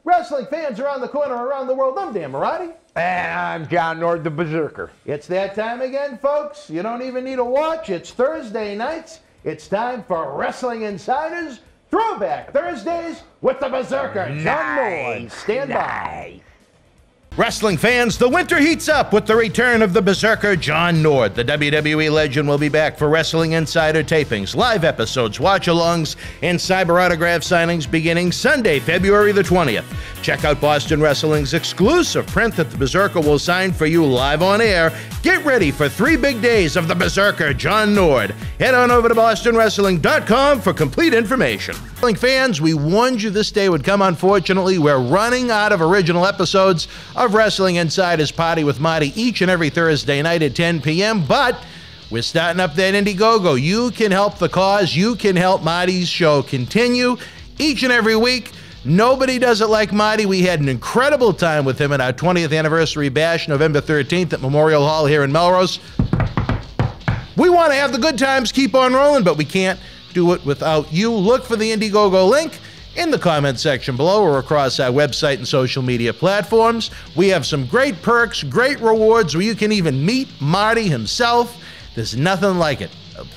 Wrestling fans around the corner, around the world, I'm Dan Marotti. And I'm John Nord, the Berzerker. It's that time again, folks. You don't even need a watch. It's Thursday nights. It's time for Wrestling Insiders Throwback Thursdays with the Berzerker. John Nord, stand by. Wrestling fans, the winter heats up with the return of the Berzerker John Nord. The WWE legend will be back for Wrestling Insider tapings, live episodes, watch-alongs, and cyber autograph signings beginning Sunday, February the 20th. Check out Boston Wrestling's exclusive print that the Berzerker will sign for you live on air. Get ready for 3 big days of the Berzerker John Nord. Head on over to bostonwrestling.com for complete information. Wrestling fans, we warned you this day would come. Unfortunately, we're running out of original episodes of Wrestling Insiders Party with Marty each and every Thursday night at 10 p.m., but we're starting up that Indiegogo. You can help the cause. You can help Marty's show continue each and every week. Nobody does it like Marty. We had an incredible time with him at our 20th anniversary bash, November 13th at Memorial Hall here in Melrose. We want to have the good times keep on rolling, but we can't do it without you. Look for the Indiegogo link in the comment section below or across our website and social media platforms. We have some great perks, great rewards where you can even meet Marty himself. There's nothing like it.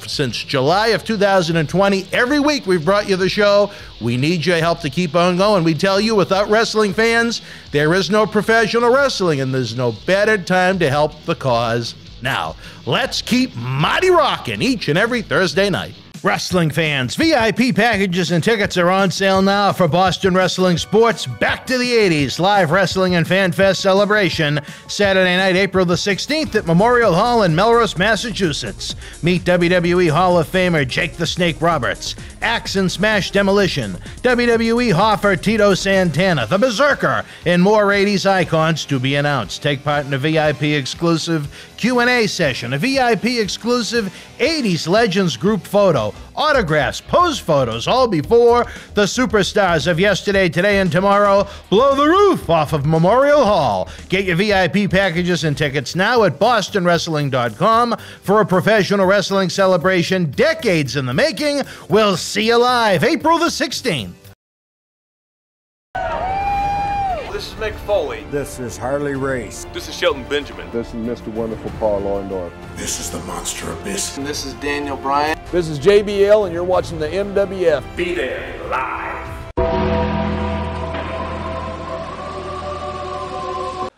Since July of 2020, every week we've brought you the show. We need your help to keep on going. We tell you, without wrestling fans, there is no professional wrestling, and there's no better time to help the cause. Now, let's keep Marty rocking each and every Thursday night. Wrestling fans, VIP packages and tickets are on sale now for Boston Wrestling Sports Back to the 80s Live Wrestling and Fan Fest celebration, Saturday night, April the 16th at Memorial Hall in Melrose, Massachusetts. Meet WWE Hall of Famer Jake the Snake Roberts, Axe and Smash Demolition, WWE Hoffer Tito Santana, the Berzerker, and more 80s icons to be announced. Take part in a VIP exclusive Q&A session, a VIP exclusive 80s Legends group photo, autographs, pose photos, all before the superstars of yesterday, today, and tomorrow blow the roof off of Memorial Hall. Get your VIP packages and tickets now at bostonwrestling.com for a professional wrestling celebration decades in the making. We'll see you live April the 16th. This is Mick Foley. This is Harley Race. This is Shelton Benjamin. This is Mr. Wonderful Paul Orndorff. This is the Monster Abyss. And this is Daniel Bryan. This is JBL, and you're watching the MWF. Be there live.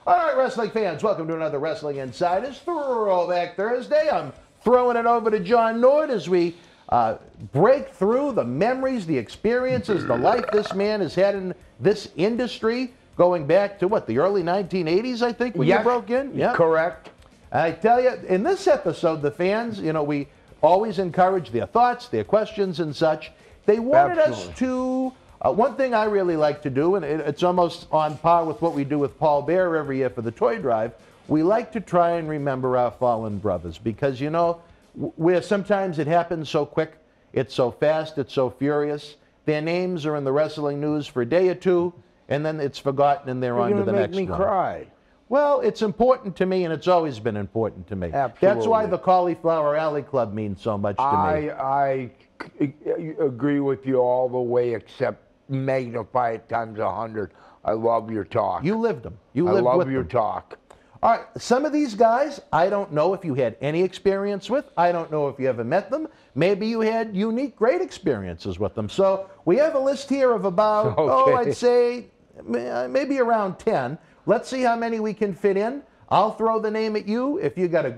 All right, wrestling fans, welcome to another Wrestling Insiders Throwback Thursday. I'm throwing it over to John Nord as we break through the memories, the experiences, the life this man has had in this industry, going back to, what, the early 1980s, I think, when you broke in? Yeah, correct. I tell you, in this episode, the fans, you know, we always encourage their thoughts, their questions and such. They wanted us to, one thing I really like to do, and it's almost on par with what we do with Paul Bear every year for the toy drive, we like to try and remember our fallen brothers because, you know, where sometimes it happens so quick, it's so fast, it's so furious, their names are in the wrestling news for a day or two, and then it's forgotten and they're on to the next one. You're gonna make me cry. Well, it's important to me, and it's always been important to me. Absolutely. That's why the Cauliflower Alley Club means so much to me. I agree with you all the way, except magnify it times 100. I love your talk. You lived them. You lived with them. I love your talk. All right, some of these guys, I don't know if you had any experience with. I don't know if you ever met them. Maybe you had unique, great experiences with them. So we have a list here of about, I'd say maybe around 10. Let's see how many we can fit in. I'll throw the name at you. If you got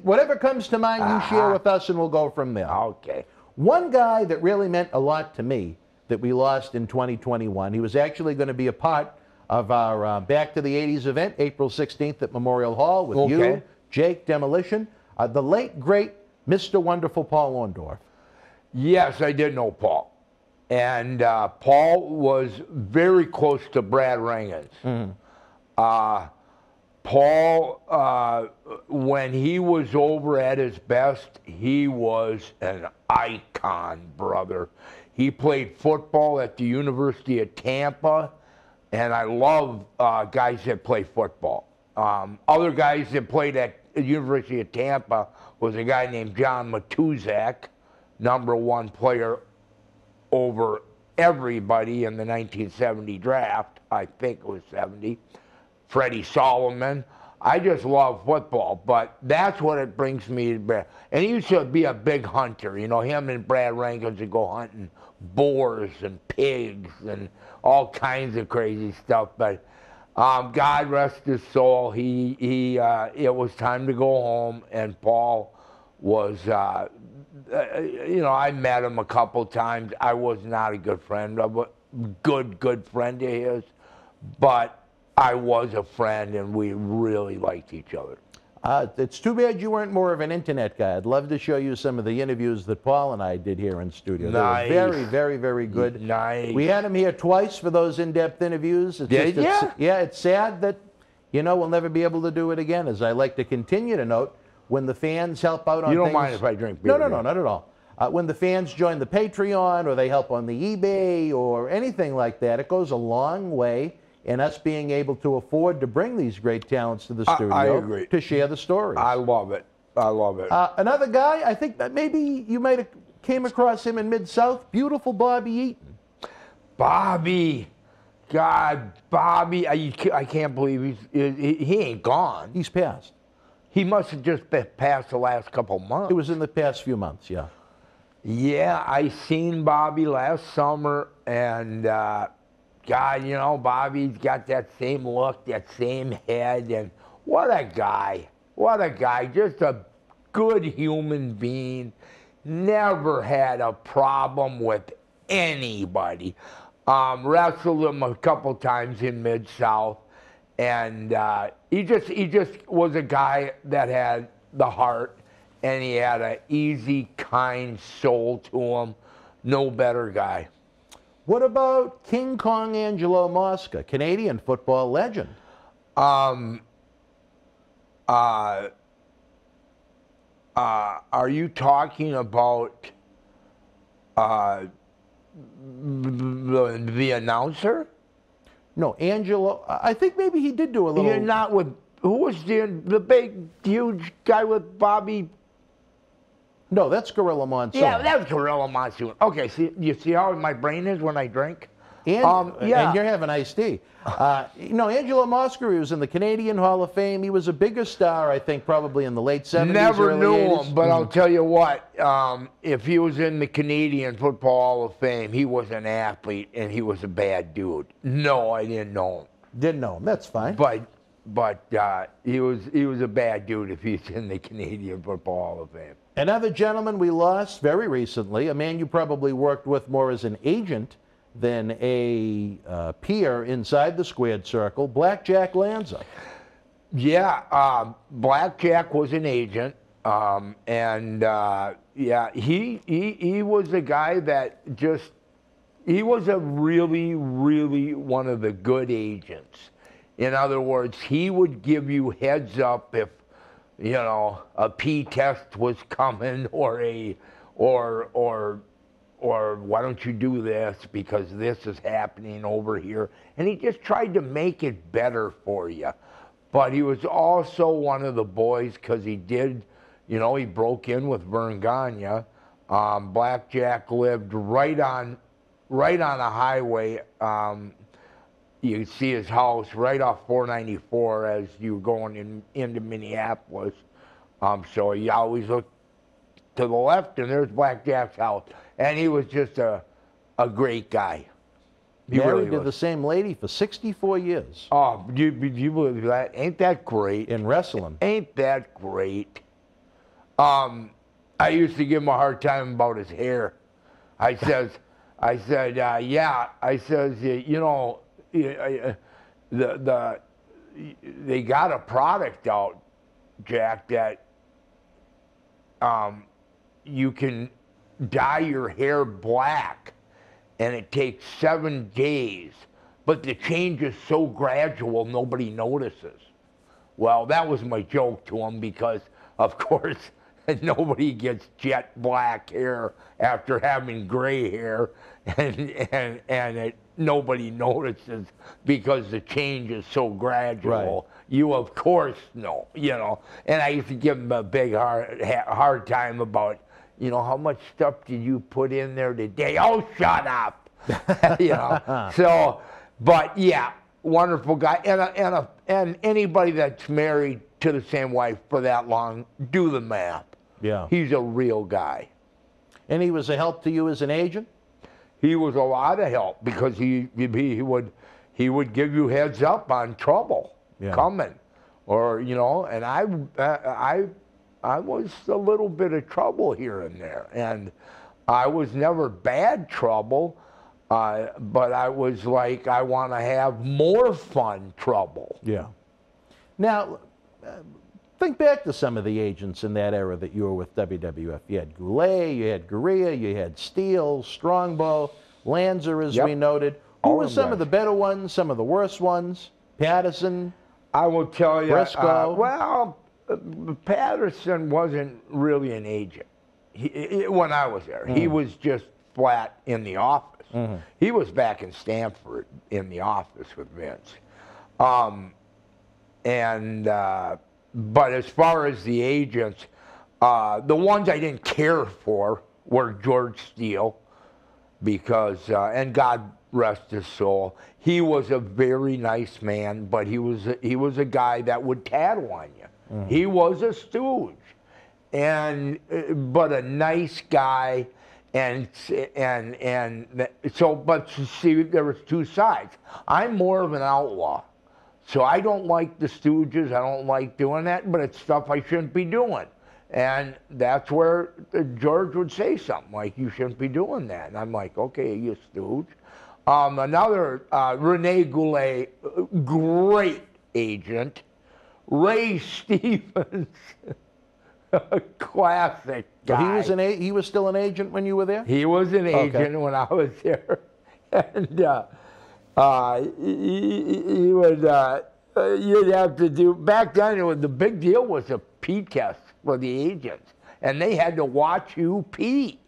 whatever comes to mind, you share with us, and we'll go from there. Okay. One guy that really meant a lot to me that we lost in 2021. He was actually going to be a part of our Back to the 80s event, April 16th at Memorial Hall with you, Jake, Demolition, the late, great Mr. Wonderful Paul Orndorff. Yes, I did know Paul. And Paul was very close to Brad Rangans. Mm-hmm. Paul, when he was over at his best, he was an icon, brother. He played football at the University of Tampa, and I love guys that play football. Other guys that played at the University of Tampa was a guy named John Matuzak, #1 player over everybody in the 1970 draft. I think it was 70. Freddie Solomon. I just love football, but that's what it brings me to bear. And he used to be a big hunter. You know, him and Brad Rankins would go hunting boars and pigs and all kinds of crazy stuff. But God rest his soul. It was time to go home, and Paul was, you know, I met him a couple times. I was not a good friend, a good friend of his, but I was a friend, and we really liked each other. It's too bad you weren't more of an internet guy. I'd love to show you some of the interviews that Paul and I did here in studio. Nice. They were very, very, very good. Nice. We had him here twice for those in-depth interviews. Did you? Yeah, it's sad that, you know, we'll never be able to do it again. As I like to continue to note, when the fans help out on You don't things, mind if I drink beer? No, not at all. When the fans join the Patreon or they help on the eBay or anything like that, it goes a long way in us being able to afford to bring these great talents to the studio I agree. to share the stories. I love it. I love it. Another guy, I think that maybe you might have came across him in Mid-South, beautiful Bobby Eaton. Bobby. God, Bobby. I can't believe he ain't gone. He's passed. He must have just been passed the last couple months. It was in the past few months, yeah. Yeah, I seen Bobby last summer, and God, you know, Bobby's got that same look, that same head, and what a guy. What a guy. Just a good human being. Never had a problem with anybody. Wrestled him a couple times in Mid-South, and he just was a guy that had the heart, and he had an easy, kind soul to him. No better guy. What about King Kong Angelo Mosca, Canadian football legend? Are you talking about the announcer? No, Angelo. I think maybe he did do a little. You're not with, who was the big, huge guy with Bobby? No, that's Gorilla Monsoon. Yeah, that was Gorilla Monsoon. Okay, see, you see how my brain is when I drink? And, yeah. and you're having iced tea. No, Angelo Mosca, he was in the Canadian Hall of Fame. He was a bigger star, I think, probably in the late 70s, Never early knew 80s. him, but I'll tell you what, if he was in the Canadian Football Hall of Fame, he was an athlete, and he was a bad dude. No, I didn't know him. Didn't know him. That's fine. But he was a bad dude if he's in the Canadian Football Hall of Fame. Another gentleman we lost very recently, a man you probably worked with more as an agent than a peer inside the squared circle, Blackjack Lanza. Yeah, Blackjack was an agent, and yeah, he was a guy that just, he was a really, really one of the good agents. In other words, he would give you heads up if, you know, a P test was coming, or why don't you do this because this is happening over here. And he just tried to make it better for you. But he was also one of the boys because he did, you know, he broke in with Vern Gagne. Blackjack lived right on a highway. You could see his house right off 494 as you were going into Minneapolis. So he always looked to the left, and there's Blackjack's house. And he was just a great guy. He Married really to was. the same lady for 64 years. Oh, do you believe that? Ain't that great? In wrestling. Ain't that great? I used to give him a hard time about his hair. I said, yeah. I says, you know, they got a product out, Jack, that you can dye your hair black, and it takes 7 days, but the change is so gradual nobody notices. Well, that was my joke to him because, of course, nobody gets jet black hair after having gray hair, and nobody notices because the change is so gradual. Right. You, of course, know, you know. And I used to give him a big hard time about, you know, how much stuff did you put in there today? Oh, shut up. you know. So, but yeah, wonderful guy, and anybody that's married to the same wife for that long, do the math. Yeah. He's a real guy. And he was a help to you as an agent? He was a lot of help because he would give you heads up on trouble coming, or you know. And I was a little bit of trouble here and there, and I was never bad trouble, but I was like, I want to have more fun trouble. Yeah. Now, think back to some of the agents in that era that you were with WWF. You had Goulet, you had Gurria, you had Steele, Strongbow, Lanza, as we noted. Who were some of the better ones, some of the worst ones? Patterson? I will tell you, Briscoe? Patterson wasn't really an agent when I was there. He was just flat in the office. He was back in Stamford in the office with Vince. But as far as the agents, the ones I didn't care for were George Steele, because, and God rest his soul, he was a very nice man, but he was a guy that would tattle on you. He was a stooge, but a nice guy, and so, but see, there was two sides. I'm more of an outlaw. So I don't like the stooges, I don't like doing that, but it's stuff I shouldn't be doing. And that's where George would say something like, you shouldn't be doing that. And I'm like, okay, you stooge. Another, Rene Goulet, great agent. Ray Stevens, a classic guy. So he was still an agent when you were there? He was an agent when I was there. And he would, you'd have to do, back then the big deal was a pee test for the agents, and they had to watch you pee.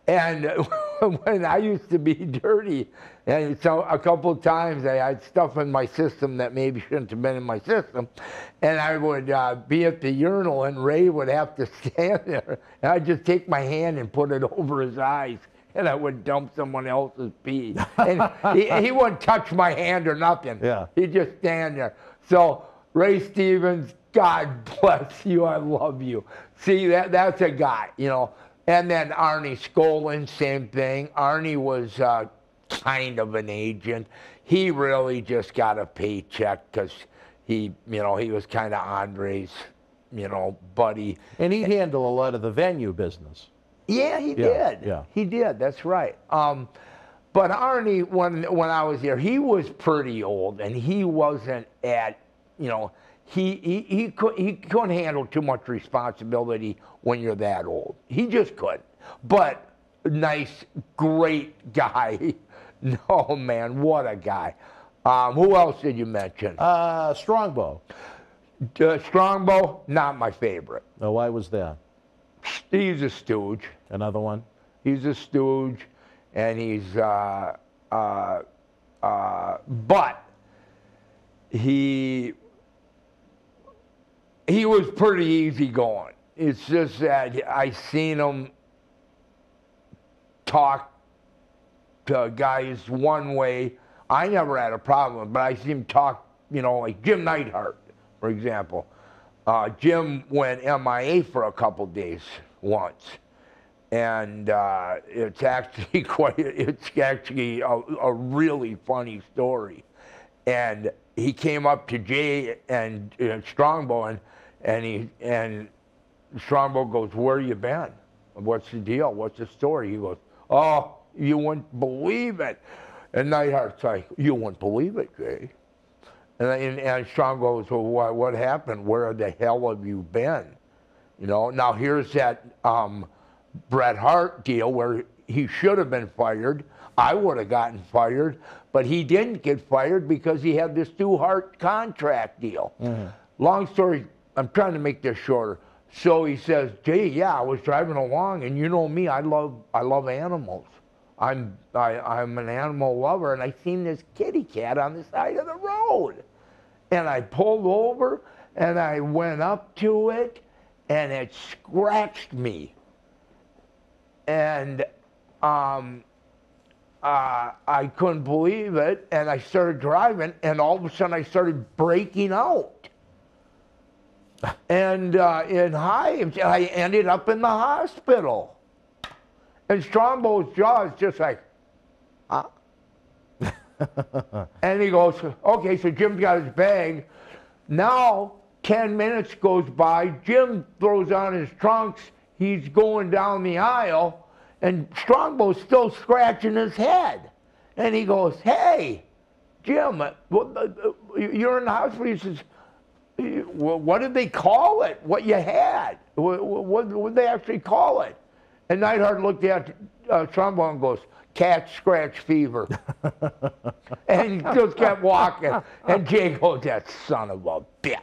And when I used to be dirty, and so a couple of times I had stuff in my system that maybe shouldn't have been in my system, and I would be at the urinal, and Ray would have to stand there, and I'd just take my hand and put it over his eyes, and I would dump someone else's pee. And he wouldn't touch my hand or nothing. Yeah. He'd just stand there. So Ray Stevens, God bless you, I love you. See, that's a guy, you know. And then Arnie Skolin, same thing. Arnie was kind of an agent. He really just got a paycheck because he was kind of Andre's, buddy. And he'd handle a lot of the venue business. Yeah, he did. Yeah. He did, that's right. But Arnie, when I was there, he was pretty old, and he wasn't at, he couldn't handle too much responsibility when you're that old. He just couldn't. But nice, great guy. No, man, what a guy. Who else did you mention? Strongbow. Strongbow, not my favorite. Oh, why was that? He's a stooge. Another one? He's a stooge, and he's, but he was pretty easygoing. It's just that I seen him talk to guys one way. I never had a problem, but I seen him talk, like Jim Neidhart, for example. Jim went MIA for a couple days once, and it's actually a really funny story. And he came up to Jay and Strongbow, and Strongbow goes, "Where you been? What's the deal? What's the story?" He goes, "Oh, you wouldn't believe it." And Neidhart's like, "You wouldn't believe it, Jay." And Strongbow goes, "Well, what happened? Where the hell have you been?" Now here's that Bret Hart deal where he should have been fired. I would have gotten fired, but he didn't get fired because he had this Stu Hart contract deal. Long story, I'm trying to make this shorter. So he says, "Jay, yeah, I was driving along, and you know me, I love animals. I'm an animal lover, and I seen this kitty cat on the side of the road. And I pulled over, and I went up to it, and it scratched me. And I couldn't believe it, and I started driving, and all of a sudden I started breaking out. And I ended up in the hospital. And Strongbow's jaw is just like, huh? And he goes, okay, so Jim's got his bag. Now, 10 minutes goes by, Jim throws on his trunks, he's going down the aisle, and Strongbow's still scratching his head. And he goes, hey, Jim, you're in the hospital. He says, what did they call it? What you had? What did they actually call it? And Neidhart looked at Strongbow and goes, cat scratch fever. And he just kept walking. And Jay goes, that son of a bitch.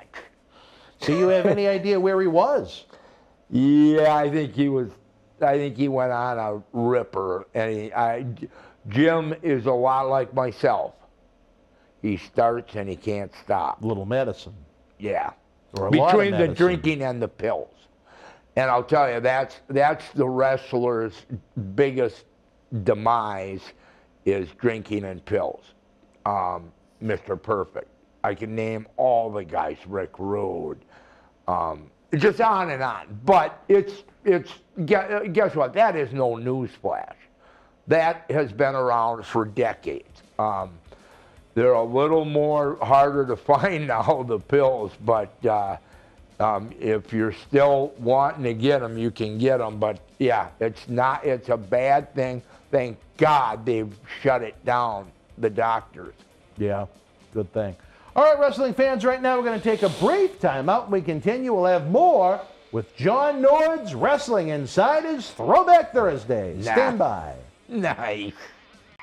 Do you have any idea where he was? Yeah, I think he went on a ripper. And Jim is a lot like myself. He starts and he can't stop. Little medicine. Yeah. Or a lot of Between the medicine. drinking and the pills. And I'll tell you, that's the wrestler's biggest demise is drinking and pills. Mr. Perfect. I can name all the guys, Rick Rude, just on and on. But guess what? That is no newsflash. That has been around for decades. They're a little more harder to find now, the pills, but if you're still wanting to get them, you can get them. But yeah, it's a bad thing. Thank God they've shut it down, the doctors. Yeah, good thing. All right, wrestling fans, right now we're going to take a brief time out. When we continue, we'll have more with John Nord's Wrestling Insiders Throwback Thursday. Stand by. Nice.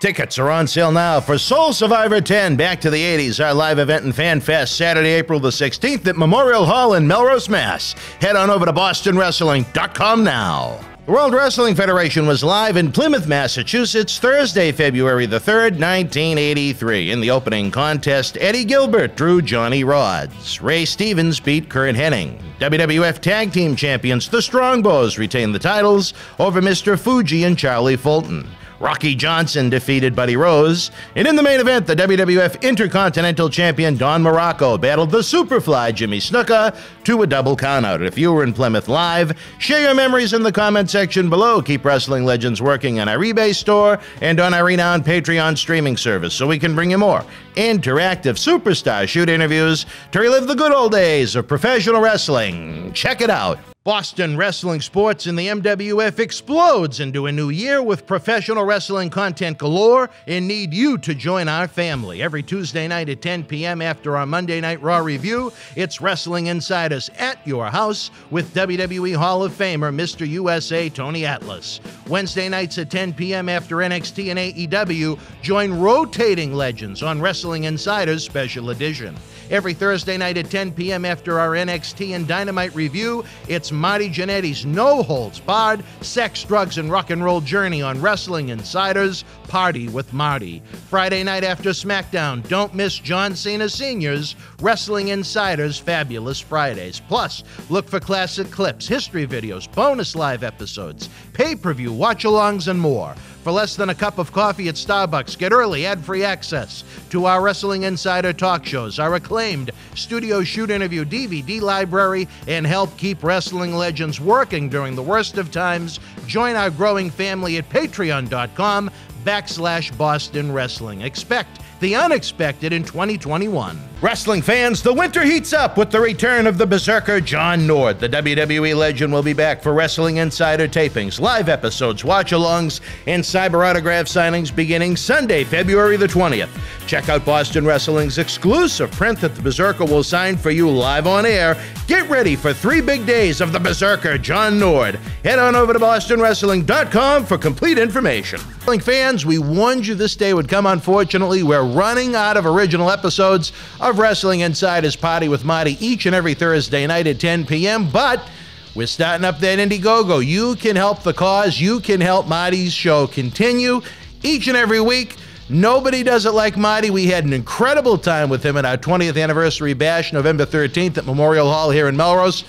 Tickets are on sale now for Soul Survivor 10 Back to the 80s, our live event and fan fest Saturday, April the 16th at Memorial Hall in Melrose, Mass. Head on over to BostonWrestling.com now. The World Wrestling Federation was live in Plymouth, Massachusetts, Thursday, February the 3rd, 1983. In the opening contest, Eddie Gilbert drew Johnny Rodz. Ray Stevens beat Kurt Hennig. WWF Tag Team Champions, the Strongbows, retained the titles over Mr. Fuji and Charlie Fulton. Rocky Johnson defeated Buddy Rose. And in the main event, the WWF Intercontinental Champion Don Morocco battled the Superfly Jimmy Snuka to a double countout. If you were in Plymouth live, share your memories in the comment section below. Keep Wrestling Legends working on our eBay store and on our renowned Patreon streaming service so we can bring you more interactive superstar shoot interviews to relive the good old days of professional wrestling. Check it out. Boston Wrestling Sports in the MWF explodes into a new year with professional wrestling content galore and need you to join our family. Every Tuesday night at 10 p.m. after our Monday Night Raw review, it's Wrestling Insiders at your house with WWE Hall of Famer Mr. USA Tony Atlas. Wednesday nights at 10 p.m. after NXT and AEW, join rotating legends on Wrestling Insiders Special Edition. Every Thursday night at 10 p.m. after our NXT and Dynamite review, it's Marty Jannetty's no-holds-barred sex, drugs, and rock and roll journey on Wrestling Insiders Party with Marty. Friday night after SmackDown, don't miss John Cena Sr.'s Wrestling Insiders Fabulous Fridays. Plus, look for classic clips, history videos, bonus live episodes, pay-per-view watch-alongs, and more. For less than a cup of coffee at Starbucks, get early ad-free access to our Wrestling Insider talk shows, our acclaimed studio shoot interview DVD library, and help keep wrestling legends working during the worst of times. Join our growing family at patreon.com/Boston Wrestling. Expect the unexpected in 2021. Wrestling fans, the winter heats up with the return of the Berzerker John Nord. The WWE legend will be back for Wrestling Insider tapings, live episodes, watch-alongs, and cyber autograph signings beginning Sunday, February the 20th. Check out Boston Wrestling's exclusive print that the Berzerker will sign for you live on air. Get ready for 3 big days of the Berzerker John Nord. Head on over to BostonWrestling.com for complete information. Wrestling fans, we warned you this day would come. Unfortunately, we're running out of original episodes of Wrestling Insiders Party with Marty each and every Thursday night at 10 p.m., but we're starting up that Indiegogo. You can help the cause. You can help Marty's show continue each and every week. Nobody does it like Marty. We had an incredible time with him at our 20th anniversary bash, November 13th at Memorial Hall here in Melrose.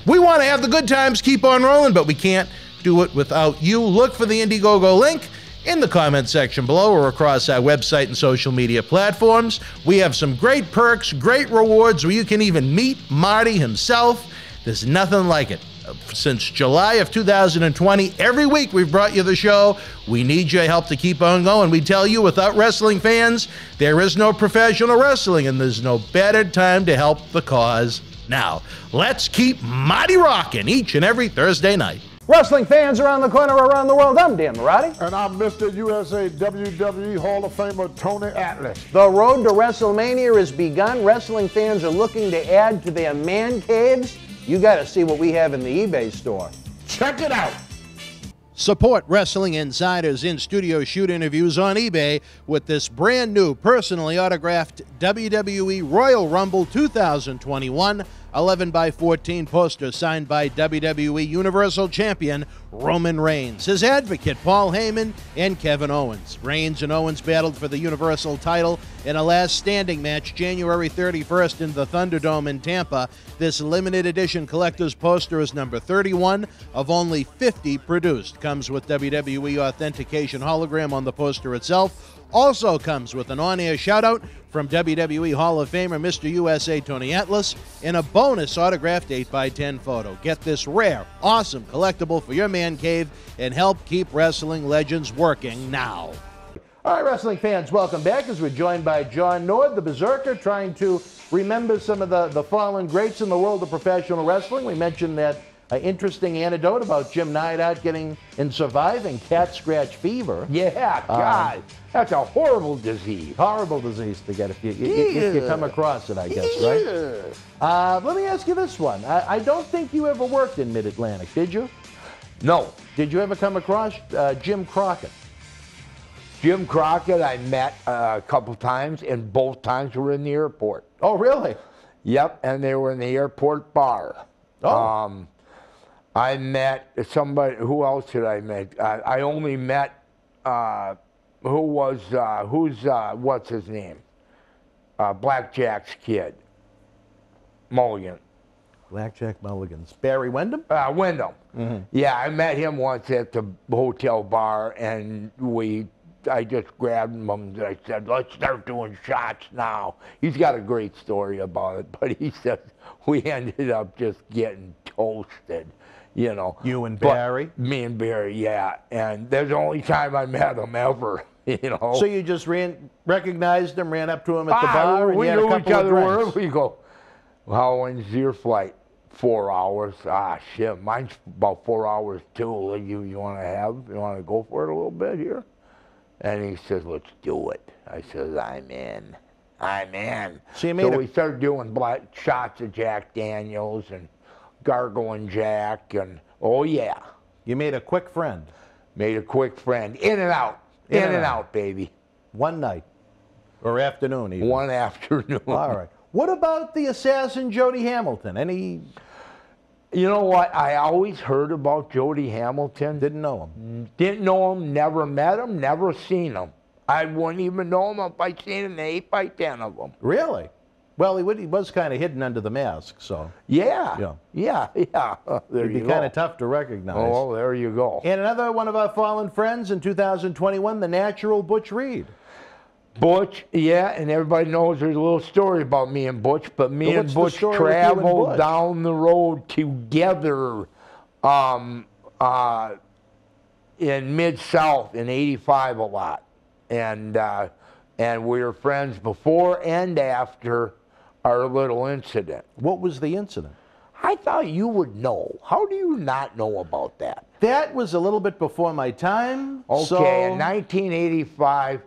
We want to have the good times keep on rolling, but we can't do it without you. Look for the Indiegogo link in the comment section below or across our website and social media platforms. We have some great perks, great rewards where you can even meet Marty himself. There's nothing like it. Since July of 2020, every week we've brought you the show. We need your help to keep on going. We tell you, without wrestling fans, there is no professional wrestling, and there's no better time to help the cause now. Let's keep Marty rocking each and every Thursday night. Wrestling fans around the corner, around the world, I'm Dan Marotti. And I'm Mr. USA WWE Hall of Famer Tony Atlas. The road to WrestleMania has begun. Wrestling fans are looking to add to their man caves. You got to see what we have in the eBay store. Check it out. Support Wrestling Insider's in-studio shoot interviews on eBay with this brand new personally autographed WWE Royal Rumble 2021 11x14 poster signed by WWE Universal Champion Roman Reigns, his advocate Paul Heyman, and Kevin Owens. Reigns and Owens battled for the Universal title in a last standing match January 31st in the Thunderdome in Tampa. This limited edition collector's poster is number 31 of only 50 produced. Comes with WWE authentication hologram on the poster itself. Also comes with an on-air shout-out from WWE Hall of Famer Mr. USA Tony Atlas and a bonus autographed 8x10 photo. Get this rare, awesome collectible for your man cave and help keep wrestling legends working now. All right, wrestling fans, welcome back as we're joined by John Nord, the Berzerker, trying to remember some of the fallen greats in the world of professional wrestling. We mentioned that interesting anecdote about Jim Neidhart getting and surviving cat scratch fever. Yeah, God, that's a horrible disease. Horrible disease to get if you come across it, I guess, right? Let me ask you this one. I don't think you ever worked in Mid-Atlantic, did you? No. Did you ever come across Jim Crockett? Jim Crockett I met a couple times, and both times were in the airport. Oh, really? Yep, and they were in the airport bar. Oh. I met somebody. Who else did I meet? I only met what's his name? Blackjack's kid, Mulligan. Blackjack Mulligan's. Barry Windham? Windham. Mm-hmm. Yeah, I met him once at the hotel bar, and I just grabbed him and I said, let's start doing shots now. He's got a great story about it, but he said we ended up just getting toasted, you know. You and Barry? Me and Barry, yeah. And that's the only time I met him ever, you know. So you just recognized him, ran up to him at the bar, and we you had a knew couple each of other. drinks. We go, how when's your flight? 4 hours. Shit, mine's about 4 hours too. You want to go for it a little bit here? And he says, let's do it. I says, I'm in. So we started doing black shots of Jack Daniels and gargling Jack, and oh yeah. You made a quick friend. Made a quick friend. In and out. In and out, baby. One night. Or afternoon even. One afternoon. All right. What about the assassin Jody Hamilton? Any... You know what? I always heard about Jody Hamilton. Didn't know him. Didn't know him, never met him, never seen him. I wouldn't even know him if I'd seen him, 8x10 of them. Really? Well, he was kind of hidden under the mask, so. Yeah. There It'd be you go. kind of tough to recognize. Oh, there you go. And another one of our fallen friends in 2021, the natural Butch Reed. Butch, yeah, and everybody knows there's a little story about me and Butch, but me and Butch traveled down the road together in Mid-South in '85 a lot. And we were friends before and after our little incident. What was the incident? I thought you would know. How do you not know about that? That was a little bit before my time. Okay, so... in 1985,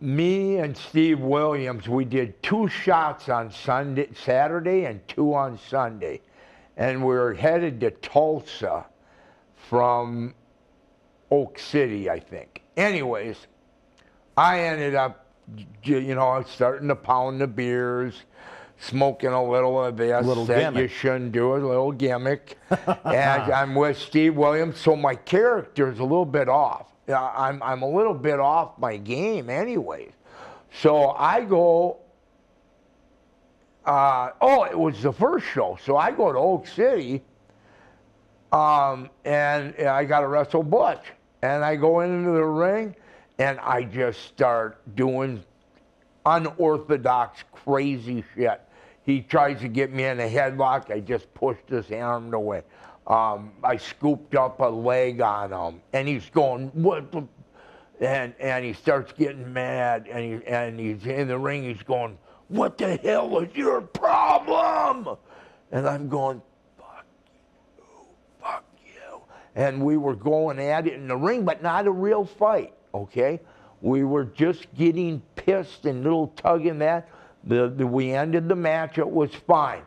me and Steve Williams, we did 2 shots on Saturday and 2 on Sunday. And we were headed to Tulsa from Oak City, I think. Anyways, I ended up, starting to pound the beers, smoking a little of this that you shouldn't do, a little gimmick. And I'm with Steve Williams, so my character's a little bit off. I'm a little bit off my game anyways. So I go, it was the first show. So I go to Oak City And I got to wrestle Butch. And I go into the ring, and I just start doing unorthodox, crazy shit. He tries to get me in a headlock. I just pushed his arm away. I scooped up a leg on him, and he's going, what the? And he starts getting mad, and he's in the ring. He's going, what the hell is your problem? And I'm going, fuck you. And we were going at it in the ring, but not a real fight, okay? We were just getting pissed and little tugging that. We ended the match, it was fine.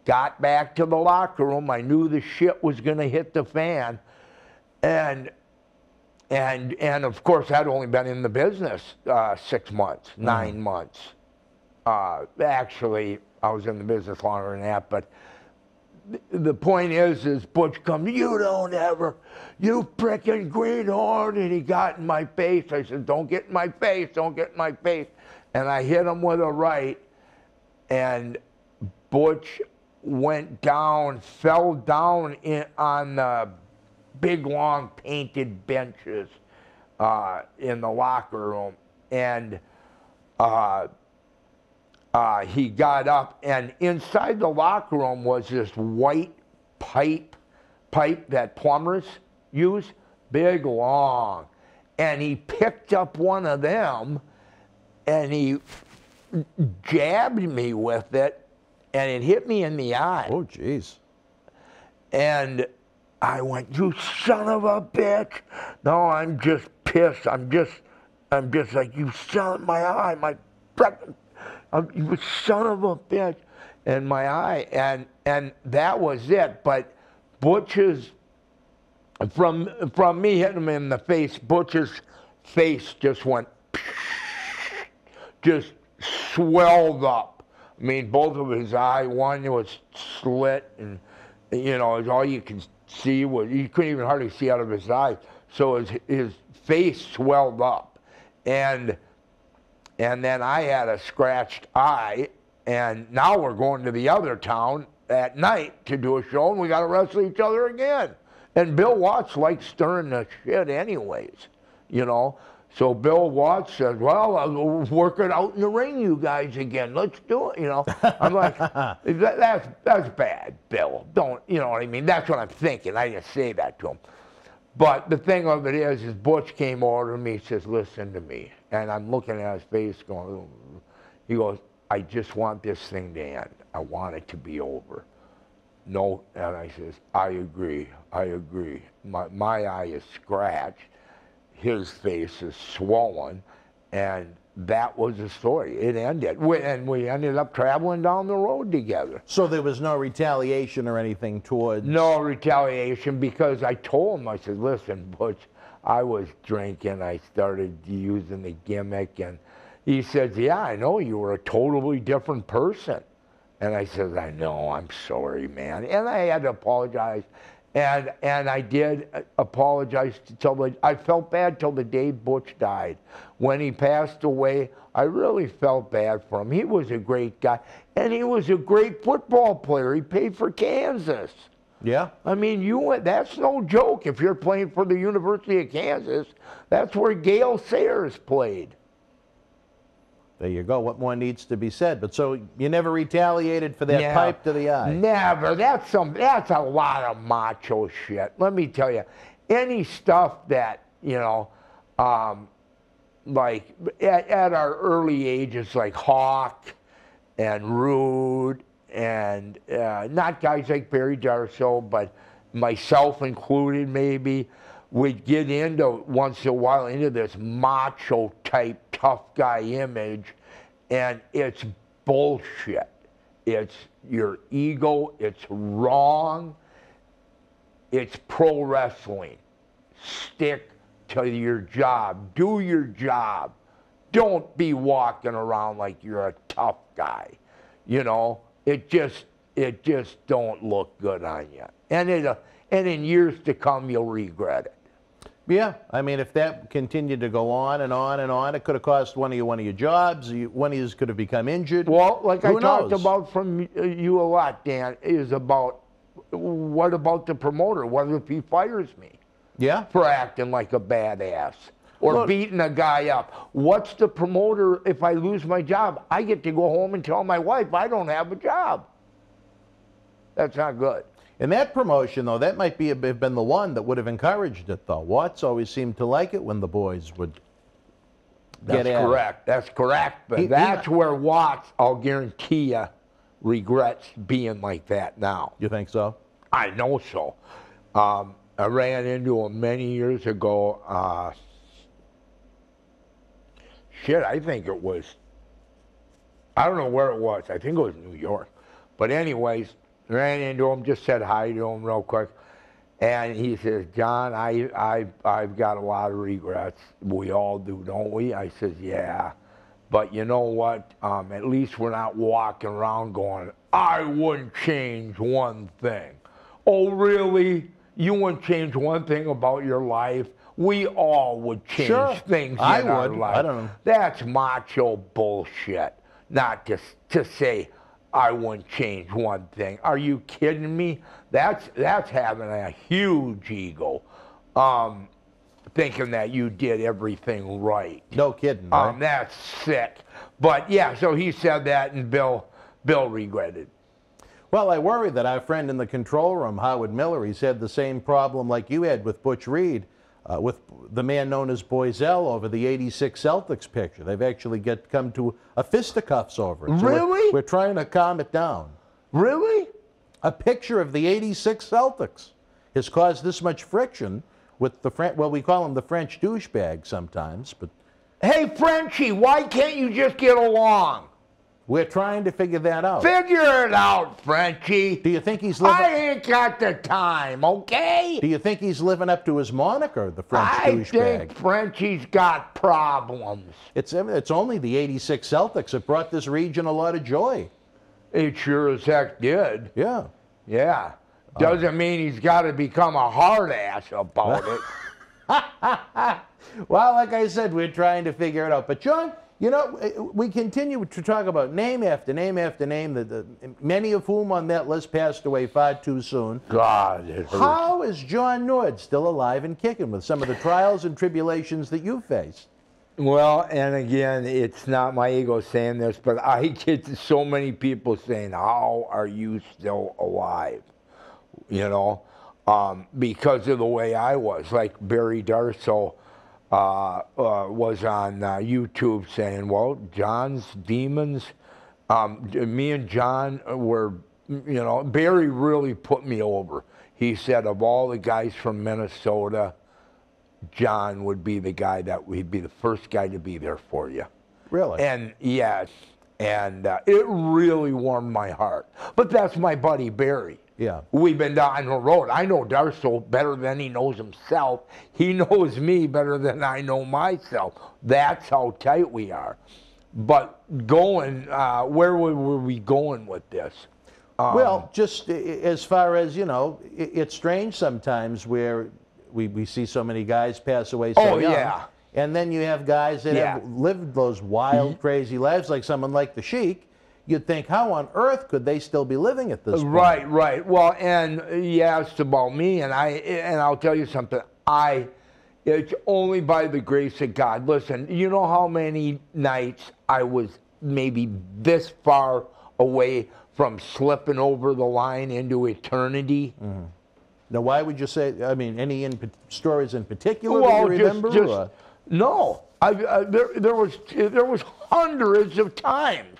Got back to the locker room, I knew the shit was gonna hit the fan. And of course, I'd only been in the business 6 months, 9 months. Actually, I was in the business longer than that, but the point is Butch comes, you frickin' greenhorn, and he got in my face. I said, don't get in my face, don't get in my face. And I hit him with a right, and Butch went down, fell down on the big, long, painted benches in the locker room. And he got up, and inside the locker room was this white pipe that plumbers use, big, long. And he picked up one of them, and he jabbed me with it, and it hit me in the eye. Oh, jeez. And I went, you son of a bitch. No, I'm just pissed. I'm just like, you son of my eye, my frickin'. You son of a bitch, in my eye, and that was it. But Butch's, from me hitting him in the face, Butch's face just went, just swelled up. I mean, both of his eyes, one was slit, and all you could see was, you couldn't even hardly see out of his eyes. So his face swelled up, and then I had a scratched eye, and now we're going to the other town at night to do a show, and we got to wrestle each other again. And Bill Watts likes stirring the shit anyways, So Bill Watts said, well, I'll work it out in the ring, you guys, again. Let's do it, I'm like, that's bad, Bill. Don't, you know what I mean? That's what I'm thinking. I didn't say that to him. But the thing of it is Butch came over to me, he says, listen to me. And I'm looking at his face going, he goes, I just want this thing to end. I want it to be over. No, and I says, I agree. My eye is scratched. His face is swollen. And that was the story. It ended. And we ended up traveling down the road together. So there was no retaliation or anything towards... No retaliation, because I told him, I said, listen, Butch, I was drinking. I started using the gimmick. And he says, yeah, I know, you were a totally different person. And I said, I know, I'm sorry, man. And I had to apologize. And I did apologize I felt bad till the day Butch died. When he passed away, I really felt bad for him. He was a great guy, and he was a great football player. He played for Kansas. Yeah. I mean, that's no joke. If you're playing for the University of Kansas, that's where Gale Sayers played. There you go. What more needs to be said? But so you never retaliated for that pipe to the eye? Never. That's a lot of macho shit. Let me tell you, any stuff that, like at our early ages, like Hawk and Rude, and not guys like Barry Darsow, but myself included maybe, we'd get into, once in a while, into this macho type tough guy image, and it's bullshit. It's your ego, it's wrong, it's pro wrestling. Stick to your job, do your job. Don't be walking around like you're a tough guy. It just don't look good on you. And in years to come, you'll regret it. Yeah, I mean, if that continued to go on and on and on, it could have cost one of your jobs. One of you could have become injured. Well, like Who I talked knows? about from you a lot, Dan, is about what about the promoter? What if he fires me Yeah. for acting like a badass or Look, beating a guy up? What's the promoter if I lose my job? I get to go home and tell my wife I don't have a job. That's not good. in that promotion, though, that might have been the one that would have encouraged it, though. Watts always seemed to like it when the boys would get That's at correct. That's correct. But He- that's where Watts, I'll guarantee you, regrets being like that now. it. You think so? I know so. I ran into him many years ago. I think it was, I don't know where it was. I think it was New York. But anyways, ran into him, just said hi to him real quick. And he says, John, I've got a lot of regrets. We all do, don't we? I says, yeah. But you know what? At least we're not walking around going, I wouldn't change one thing. Oh, really? You wouldn't change one thing about your life? We all would change things I in our would. life. I don't know. That's macho bullshit. Not to say I wouldn't change one thing. Are you kidding me? That's having a huge ego, thinking that you did everything right. No kidding, right? That's sick. But yeah, so he said that, and Bill regretted. Well, I worry that our friend in the control room, Howard Miller, he's had the same problem like you had with Butch Reed, with the man known as Boiselle over the '86 Celtics picture. They've actually come to a fisticuffs over it. So Really? We're trying to calm it down. Really? A picture of the '86 Celtics has caused this much friction with the well, we call him the French douchebag sometimes, but Hey, Frenchie, why can't you just get along? we're trying to figure that out. Figure it out, Frenchie. Do you think he's living? I ain't got the time, okay? Do you think he's living up to his moniker, the French I douchebag? think Frenchie's got problems. It's only the '86 Celtics that brought this region a lot of joy. It sure as heck did. Yeah. Yeah. Doesn't mean he's got to become a hard ass about it. Well, like I said, we're trying to figure it out. But John, you know, we continue to talk about name after name after name, many of whom on that list passed away far too soon. God, it hurts. How is John Nord still alive and kicking with some of the trials and tribulations that you faced? Well, and again, it's not my ego saying this, but I get so many people saying, how are you still alive? You know, because of the way I was. Like Barry Darso was on YouTube saying, well, John's demons, me and John were, you know, Barry really put me over. He said of all the guys from Minnesota, John would be the guy he'd be the first guy to be there for you. Really? And yes, and it really warmed my heart. But that's my buddy Barry. Yeah. We've been down the road. I know Darso better than he knows himself. He knows me better than I know myself. That's how tight we are. But going, where were we going with this? Well, just as far as, you know, it's strange sometimes where we see so many guys pass away so young. Yeah. And then you have guys that have lived those wild, crazy lives, like someone like the Sheik. You'd think, how on earth could they still be living at this point? Right. Well, and you asked about me, and I'll tell you something. It's only by the grace of God. Listen, you know how many nights I was maybe this far away from slipping over the line into eternity? Mm-hmm. Now, why would you say, I mean, any stories in particular Well, that you remember? just no. There was hundreds of times.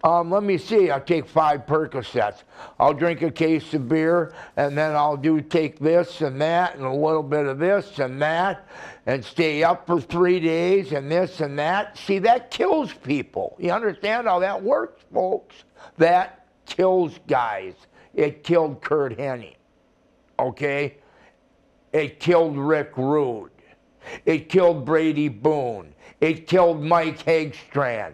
Let me see. I'll take 5 Percocets. I'll drink a case of beer, and then I'll take this and that, and a little bit of this and that, and stay up for 3 days, and this and that. See, that kills people. You understand how that works, folks? That kills guys. It killed Kurt Hennig. Okay? It killed Rick Rude. It killed Brady Boone. It killed Mike Hagstrand.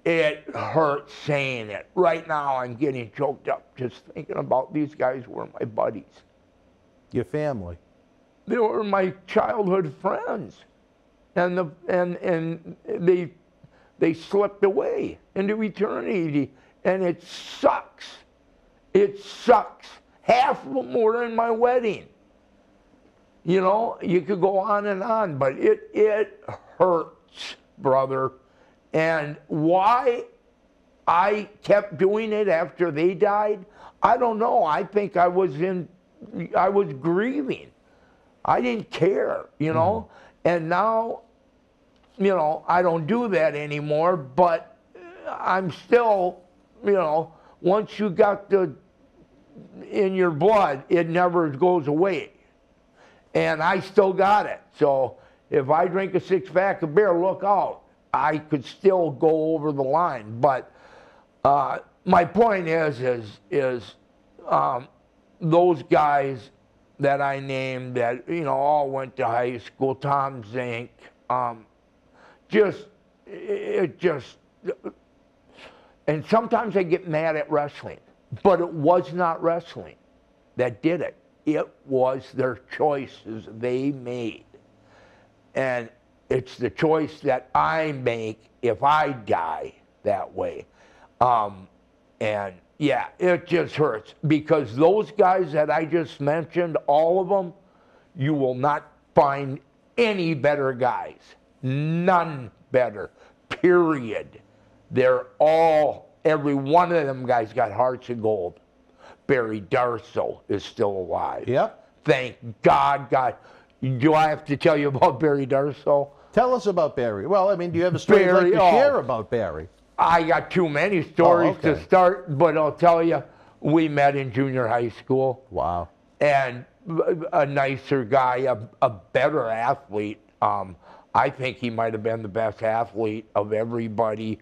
It hurts saying it. Right now, I'm getting choked up just thinking about these guys were my buddies. Your family. They were my childhood friends, and they slipped away into eternity, and it sucks. It sucks Half of them were in my wedding. You know, you could go on, but it hurts, brother. And why I kept doing it after they died, I don't know. I think I was grieving. I didn't care, you know. And now, you know, I don't do that anymore, but I'm still, you know, once you got in your blood, it never goes away. And I still got it. So if I drink a six-pack of beer, look out. I could still go over the line. But my point is those guys that I named that, you know, all went to high school, Tom Zink, and sometimes I get mad at wrestling, but it was not wrestling that did it. It was their choices they made. And it's the choice that I make if I die that way. And yeah, it just hurts because those guys that I just mentioned, all of them, you will not find any better guys. None better, period. They're all, every one of them guys got hearts of gold. Barry Darsow is still alive. Yep. Thank God. Do I have to tell you about Barry Darsow? Tell us about Barry. Well, I mean, do you have a story you'd like to share about Barry? I got too many stories to start, but I'll tell you, we met in junior high school. Wow. And a nicer guy, a better athlete. I think he might have been the best athlete of everybody.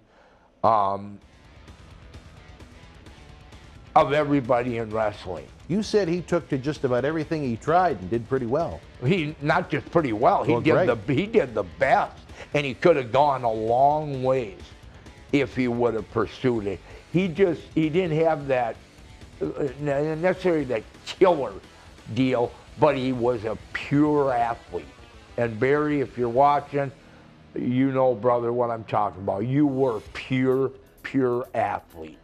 In wrestling. You said he took to just about everything he tried and did pretty well. He not just pretty well. He did the best, and he could have gone a long ways if he would have pursued it. He didn't have that necessarily that killer deal, but he was a pure athlete. And Barry, if you're watching, you know, brother, what I'm talking about. You were pure athlete.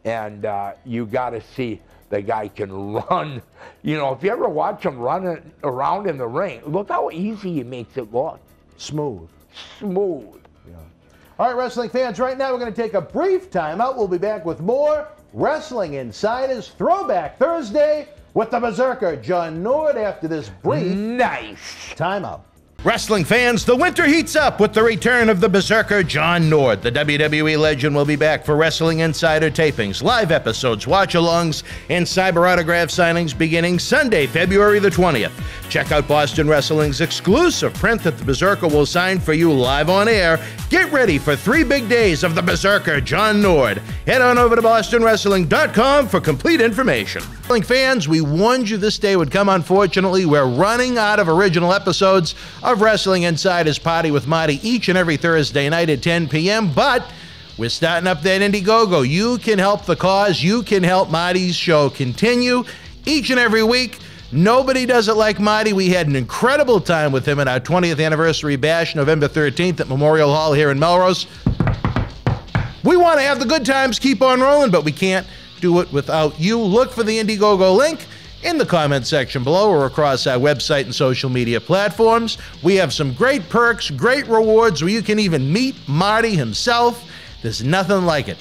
And you got to see the guy can run. You know, if you ever watch him running around in the ring, look how easy he makes it look. Smooth. Yeah. All right, wrestling fans, right now we're going to take a brief timeout. We'll be back with more Wrestling Insiders Throwback Thursday with the Berzerker, John Nord, after this brief timeout. Wrestling fans, the winter heats up with the return of the Berzerker, John Nord. The WWE legend will be back for Wrestling Insider tapings, live episodes, watch-alongs, and cyber autograph signings beginning Sunday, February the 20th. Check out Boston Wrestling's exclusive print that the Berzerker will sign for you live on air. Get ready for 3 big days of the Berzerker, John Nord. Head on over to bostonwrestling.com for complete information. Wrestling fans, we warned you this day would come. Unfortunately, we're running out of original episodes of Wrestling Insiders Party with Marty each and every Thursday night at 10 p.m., but we're starting up that Indiegogo. You can help the cause. You can help Marty's show continue each and every week. Nobody does it like Marty. We had an incredible time with him at our 20th anniversary bash, November 13th at Memorial Hall here in Melrose. We want to have the good times keep on rolling, but we can't do it without you. Look for the Indiegogo link in the comment section below or across our website and social media platforms. We have some great perks, great rewards where you can even meet Marty himself. There's nothing like it.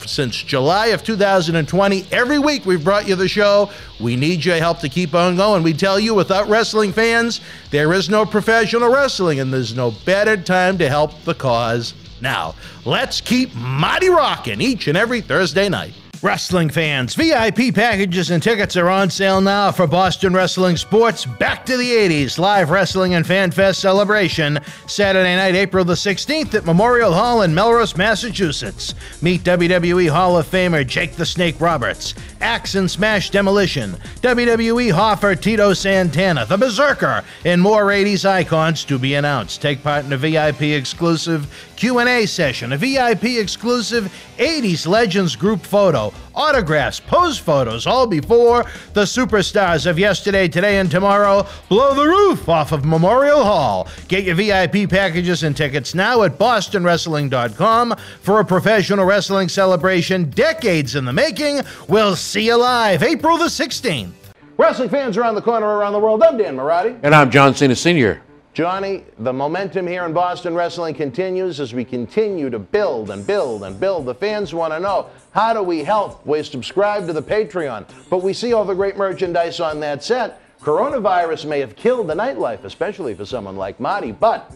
Since July of 2020, every week we've brought you the show. We need your help to keep on going. We tell you, without wrestling fans, there is no professional wrestling, and there's no better time to help the cause now. Let's keep Marty rocking each and every Thursday night. Wrestling fans, VIP packages and tickets are on sale now for Boston Wrestling Sports Back to the 80s Live Wrestling and Fan Fest celebration, Saturday night, April the 16th at Memorial Hall in Melrose, Massachusetts. Meet WWE Hall of Famer Jake the Snake Roberts, Axe and Smash Demolition, WWE Hoffer Tito Santana, the Berzerker, and more 80s icons to be announced. Take part in a VIP exclusive Q&A session, a VIP exclusive 80s Legends group photo, autographs, pose photos, all before the superstars of yesterday, today, and tomorrow blow the roof off of Memorial Hall. Get your VIP packages and tickets now at bostonwrestling.com for a professional wrestling celebration decades in the making. We'll see you live April the 16th. Wrestling fans around the corner, around the world, I'm Dan Marotti. And I'm John Cena Sr. Johnny, the momentum here in Boston wrestling continues as we continue to build and build and build. The fans want to know, how do we help? We subscribe to the Patreon, but we see all the great merchandise on that set. Coronavirus may have killed the nightlife, especially for someone like Marty, but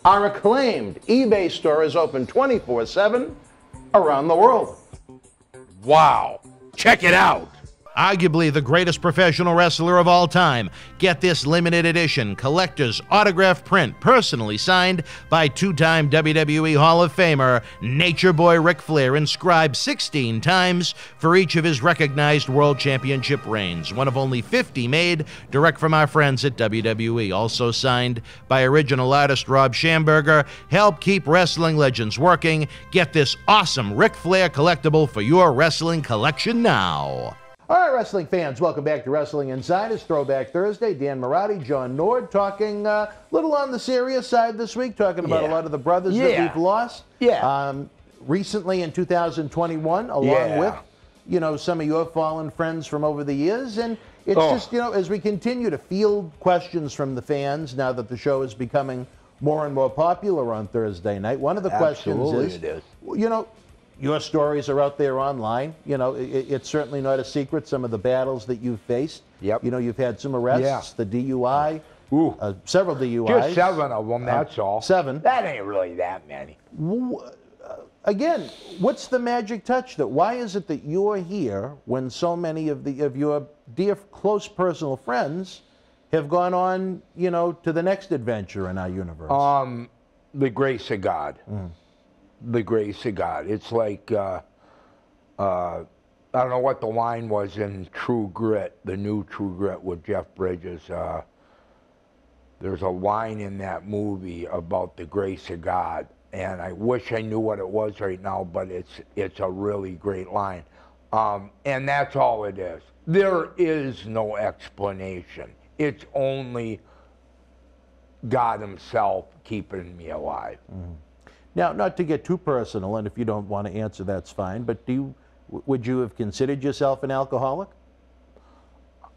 our acclaimed eBay store is open 24/7 around the world. Wow. Check it out. Arguably the greatest professional wrestler of all time. Get this limited edition collector's autograph print personally signed by two-time WWE Hall of Famer Nature Boy Ric Flair, inscribed 16 times for each of his recognized World Championship reigns. One of only 50 made direct from our friends at WWE. Also signed by original artist Rob Schamberger. Help keep wrestling legends working. Get this awesome Ric Flair collectible for your wrestling collection now. All right, wrestling fans, welcome back to Wrestling Insiders, Throwback Thursday. Dan Marotti, John Nord, talking a little on the serious side this week, talking about a lot of the brothers that we've lost. Recently in 2021, along with, you know, some of your fallen friends from over the years. And it's just, you know, as we continue to field questions from the fans, now that the show is becoming more and more popular on Thursday night, one of the questions is, you know, your stories are out there online. You know, it's certainly not a secret, some of the battles that you've faced. Yep. You know, you've had some arrests, the DUI, several DUIs. Just 7 of them, that's all. 7. That ain't really that many. Again, what's the magic touch? Why is it that you're here when so many of your dear, close personal friends have gone on, you know, to the next adventure in our universe? The grace of God. The grace of God. It's like, I don't know what the line was in True Grit, the new True Grit with Jeff Bridges. There's a line in that movie about the grace of God, and I wish I knew what it was right now, but it's a really great line. And that's all it is. There is no explanation. It's only God himself keeping me alive. Now, not to get too personal, and if you don't want to answer, that's fine, but would you have considered yourself an alcoholic?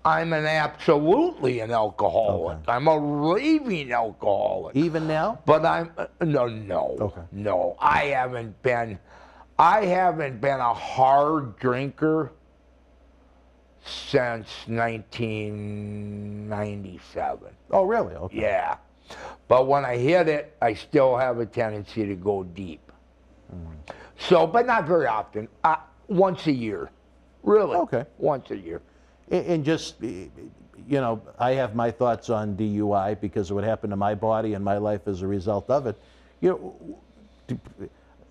I'm absolutely an alcoholic. Okay. I'm a raving alcoholic. Even now? But I'm, no. Okay. No, I haven't been a hard drinker since 1997. Oh, really? Okay. Yeah. But when I hit it, I still have a tendency to go deep. So, but not very often. Once a year. Really. Okay. Once a year. And just, you know, I have my thoughts on DUI because of what happened to my body and my life as a result of it. You know,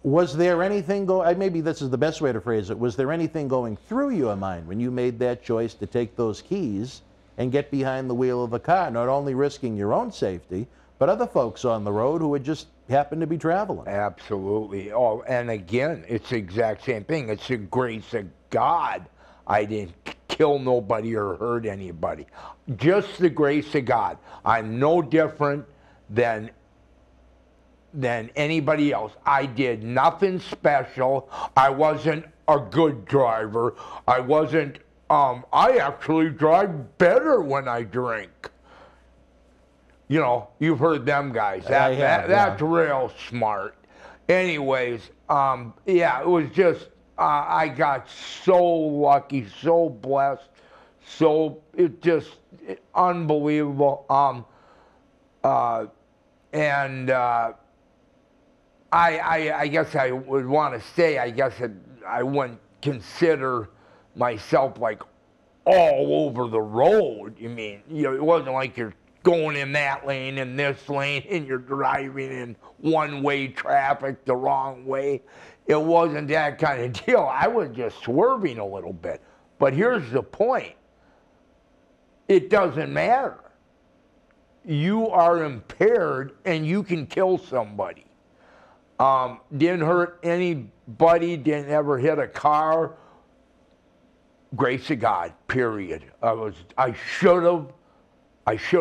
was there anything maybe this is the best way to phrase it, was there anything going through your mind when you made that choice to take those keys and get behind the wheel of the car, not only risking your own safety, but other folks on the road who would just happen to be traveling? Absolutely. Oh, and again, it's the exact same thing. It's the grace of God. I didn't kill nobody or hurt anybody. Just the grace of God. I'm no different than anybody else. I did nothing special. I wasn't a good driver. I wasn't, I actually drive better when I drink. You know, you've heard them guys. That's real smart. Anyways, yeah, it was just, I got so lucky, so blessed, unbelievable. I guess I would want to say, I guess I wouldn't consider myself like all over the road. You mean, you know, it wasn't like you're going in that lane and this lane and you're driving in one-way traffic the wrong way. It wasn't that kind of deal. I was just swerving a little bit. But here's the point. It doesn't matter. You are impaired and you can kill somebody. Didn't hurt anybody, didn't ever hit a car. Grace of God, period. I should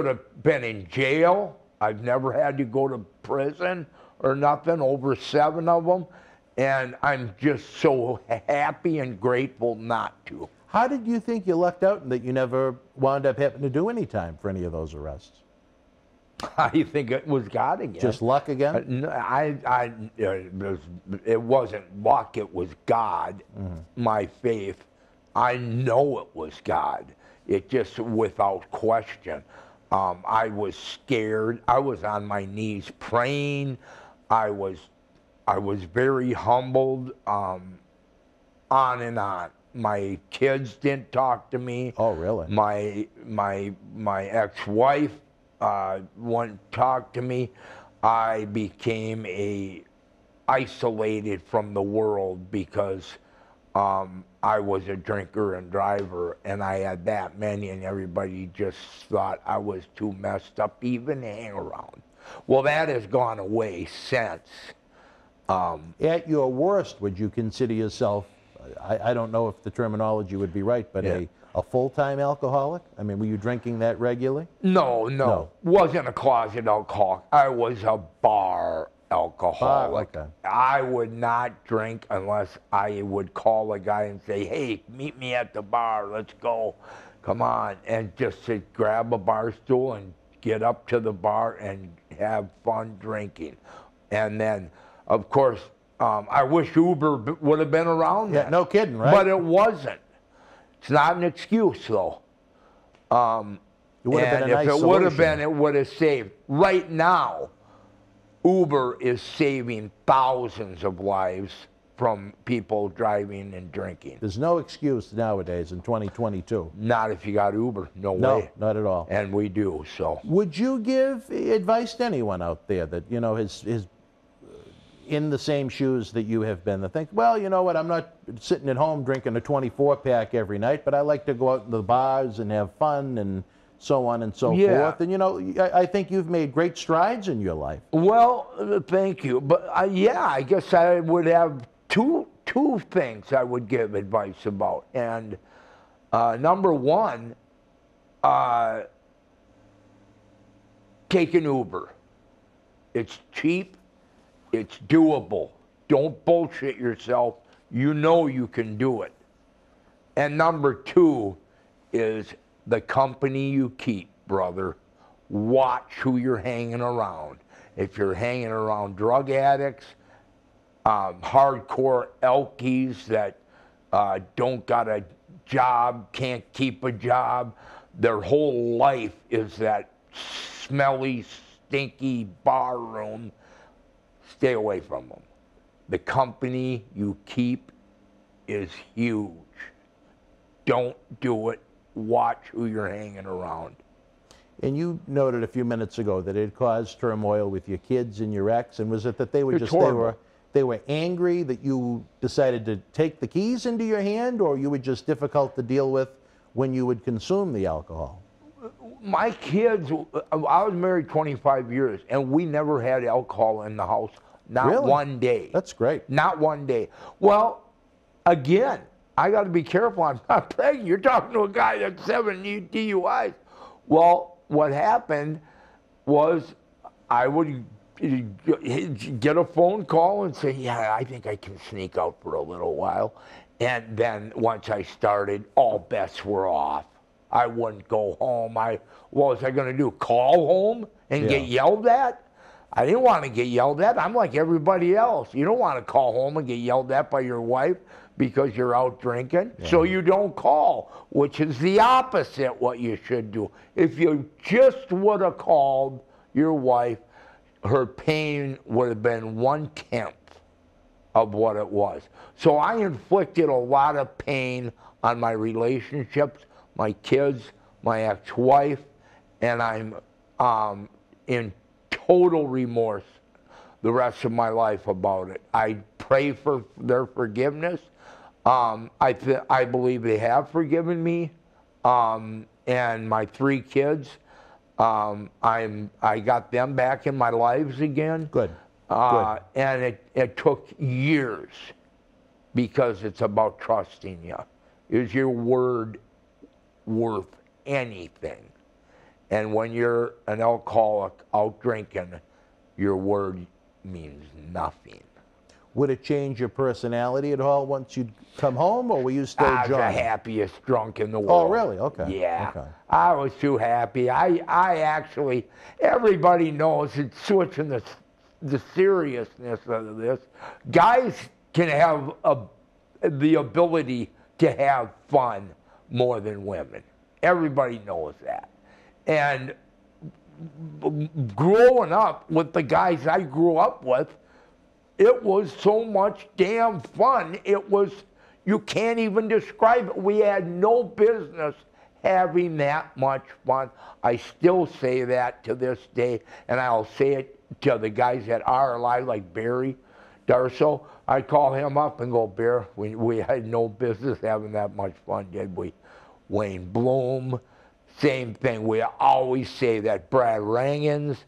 have been in jail. I've never had to go to prison or nothing, over 7 of them. And I'm just so happy and grateful not to. How did you think you lucked out and that you never wound up having to do any time for any of those arrests? I think it was God again. Just luck again? No, it wasn't luck, it was God, my faith. I know it was God. It just, without question. I was scared. I was on my knees praying. I was very humbled, on and on. My kids didn't talk to me. Oh, really? My ex-wife wouldn't talk to me. I became isolated from the world because I was a drinker and driver, and I had that many, and everybody just thought I was too messed up to even hang around. Well, that has gone away since. At your worst, would you consider yourself, I don't know if the terminology would be right, but a full-time alcoholic? I mean, were you drinking that regularly? No. Wasn't a closet alcoholic. I was a bar alcoholic. Okay. I would not drink unless I would call a guy and say, hey, meet me at the bar, let's go, come on, and just to grab a bar stool and get up to the bar and have fun drinking. And then, of course, I wish Uber would have been around then. Yeah, no kidding, right? But it wasn't. It's not an excuse, though. It would have been a nice if it would have solution. been, it would have saved. Right now, Uber is saving thousands of lives from people driving and drinking. There's no excuse nowadays in 2022. Not if you got Uber, no way. No, not at all. And we do, so. Would you give advice to anyone out there that, you know, is in the same shoes that you have been, that think, well, you know what, I'm not sitting at home drinking a 24-pack every night, but I like to go out in the bars and have fun and so on and so forth. And, you know, I think you've made great strides in your life. Well, thank you. But, yeah, I guess I would have two things I would give advice about. And number one, take an Uber. It's cheap. It's doable. Don't bullshit yourself. You know you can do it. And number two is the company you keep, brother. Watch who you're hanging around. If you're hanging around drug addicts, hardcore elkies that don't got a job, can't keep a job, their whole life is that smelly, stinky bar room, stay away from them. The company you keep is huge. Don't do it. Watch who you're hanging around. And you noted a few minutes ago that it caused turmoil with your kids and your ex, and was it that they were they were angry that you decided to take the keys into your hand, or you were just difficult to deal with when you would consume the alcohol? My kids, I was married 25 years, and we never had alcohol in the house. Not one day. That's great. Not one day. Well, again, I got to be careful. I'm not pregnant. You're talking to a guy that's 7 DUIs. Well, what happened was I would get a phone call and say, yeah, I think I can sneak out for a little while. And then once I started, all bets were off. I wouldn't go home. What was I going to do? Call home and get yelled at? I didn't want to get yelled at. I'm like everybody else. You don't want to call home and get yelled at by your wife because you're out drinking. Yeah. So you don't call, which is the opposite what you should do. If you just would have called your wife, her pain would have been 1/10 of what it was. So I inflicted a lot of pain on my relationships, my kids, my ex-wife, and I'm in total remorse the rest of my life about it. I pray for their forgiveness. I believe they have forgiven me, and my 3 kids. I got them back in my lives again. Good. And it took years because it's about trusting you. Is your word worth anything? And when you're an alcoholic out drinking, your word means nothing. Would it change your personality at all once you'd come home, or were you still I was the John? happiest drunk in the Oh, world. really? Okay. Yeah. Okay. I was too happy. I actually, everybody knows, it's switching the seriousness of this. Guys can have the ability to have fun more than women. Everybody knows that. And growing up with the guys I grew up with, it was so much damn fun. It was, you can't even describe it. We had no business having that much fun. I still say that to this day, and I'll say it to the guys that are alive, like Barry Darso. I call him up and go, Bear, we had no business having that much fun, did we? Wayne Bloom, same thing. We always say that. Brad Rangans,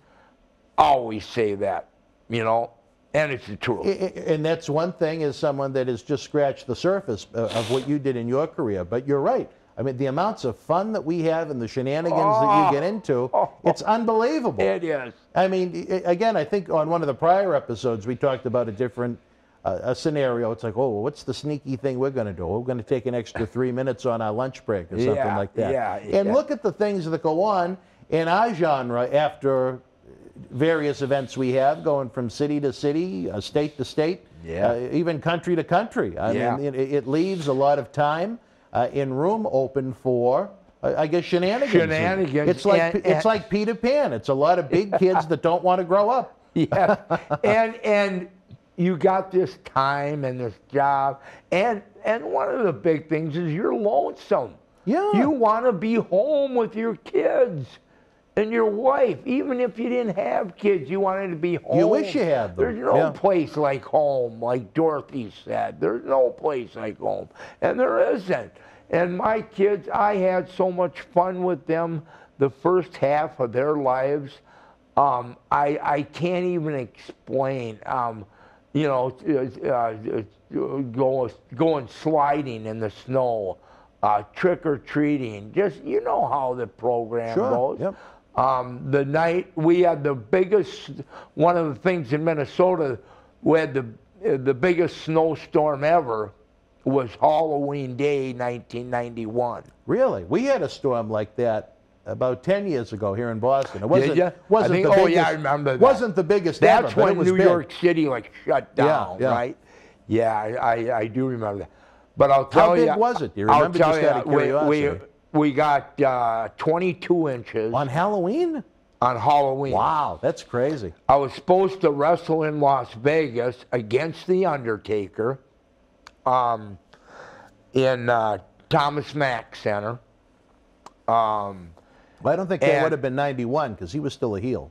always say that, you know, and it's the truth. And that's one thing, as someone that has just scratched the surface of what you did in your career. But you're right. I mean, the amounts of fun that we have and the shenanigans that you get into, it's unbelievable. It is. I mean, again, I think on one of the prior episodes, we talked about a different a scenario. It's like, oh, well, what's the sneaky thing we're going to do? We're going to take an extra 3 minutes on our lunch break or something like that. Yeah, and look at the things that go on in our genre after various events we have, going from city to city, state to state, even country to country. I mean, it leaves a lot of time in room open for, I guess, shenanigans. Shenanigans. It's like Peter Pan. It's a lot of big kids that don't want to grow up. Yeah, and you got this time and this job, and one of the big things is you're lonesome. Yeah. You want to be home with your kids and your wife. Even if you didn't have kids, you wanted to be home. You wish you had them. There's no place like home, like Dorothy said. There's no place like home, and there isn't. And my kids, I had so much fun with them the first half of their lives. I can't even explain. You know, going sliding in the snow, trick-or-treating, just, you know how the program goes. Yep. The night we had the biggest, one of the things in Minnesota, we had the biggest snowstorm ever was Halloween Day, 1991. Really? We had a storm like that about 10 years ago here in Boston. It wasn't, Did you? wasn't I think, the biggest, yeah, I remember that. Wasn't the biggest That's ever, but when it was New big. York City like shut down, Yeah. right? Yeah, I do remember that. But I'll tell you. How big was it? Do you remember, just out of curiosity? We got 22 inches. On Halloween? On Halloween. Wow, that's crazy. I was supposed to wrestle in Las Vegas against The Undertaker in Thomas Mack Center. Well, I don't think that would have been 91 because he was still a heel.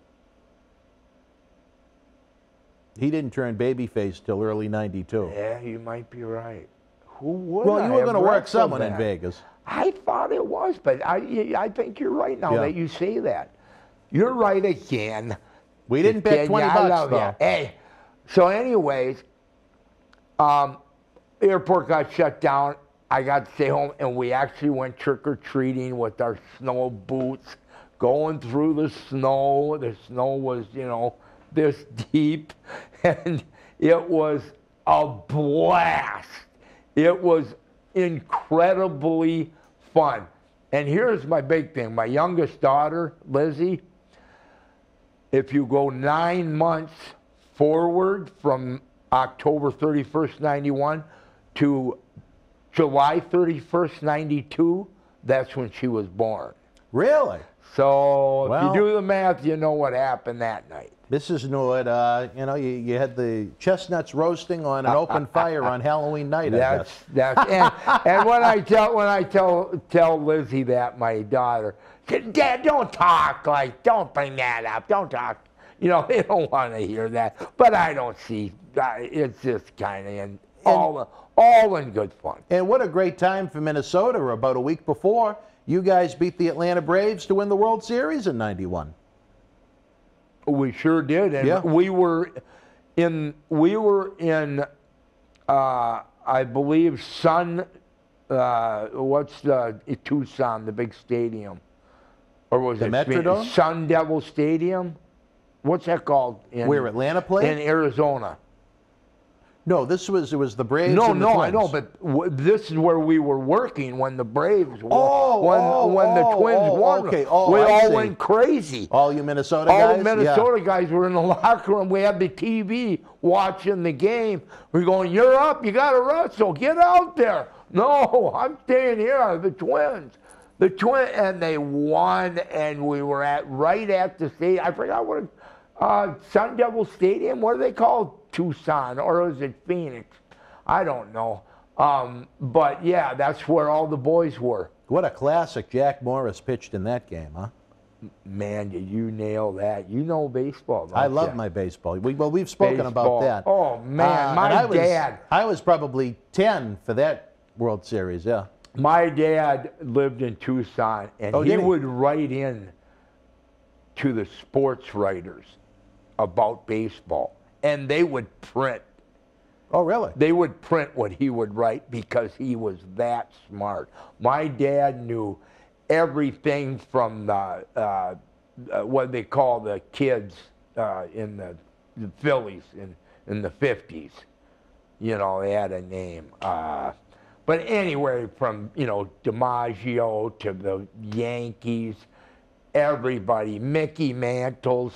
He didn't turn babyface till early 92. Yeah, you might be right. Who would Well, you were going to work wrestled someone in that? Vegas. I thought it was, but I think you're right now that you say that. You're right again. We didn't bet 20 bucks, though. Hey, so anyways, airport got shut down. I got to stay home, and we actually went trick-or-treating with our snow boots, going through the snow. The snow was, you know, this deep, and it was a blast. It was incredibly fun. And here's my big thing. My youngest daughter, Lizzie, if you go 9 months forward from October 31st, 91 to July 31st, 92, that's when she was born. Really? So if you do the math, you know what happened that night. Mrs. Nord, you know, you had the chestnuts roasting on an open fire on Halloween night. That's and when I tell Lizzie that, my daughter, Dad, don't bring that up, don't talk. You know, they don't want to hear that. But I don't see. It's just kind of all in good fun. And what a great time for Minnesota. About a week before, you guys beat the Atlanta Braves to win the World Series in '91. We sure did, and we were in I believe what's the Tucson, the big stadium, or was it Metrodome? Sun Devil Stadium? What's that called? Where Atlanta played? In Arizona. No, it was the Braves. No, and the no, Twins. I know, but this is where we were working when the Braves won. Oh, when the Twins won. okay. We I all see. went crazy. All you Minnesota guys? All the Minnesota guys were in the locker room. We had the TV watching the game. We're going, you're up, you got to wrestle, get out there. No, I'm staying here, the Twins. And they won, and we were right at the stadium. I forgot what Sun Devil Stadium, what do they call Tucson, or is it Phoenix? I don't know. But yeah, that's where all the boys were. What a classic. Jack Morris pitched in that game, huh? Man, did you nail that? You know baseball, don't I love you? my baseball. We've spoken about that. Oh, man, my dad. I was probably 10 for that World Series, yeah. My dad lived in Tucson, and he would write in to the sports writers about baseball, and they would print. Oh, really? They would print what he would write because he was that smart. My dad knew everything from the, what they call the kids in the Phillies in the 50s. You know, they had a name. But anyway, from, DiMaggio to the Yankees, everybody, Mickey Mantle's,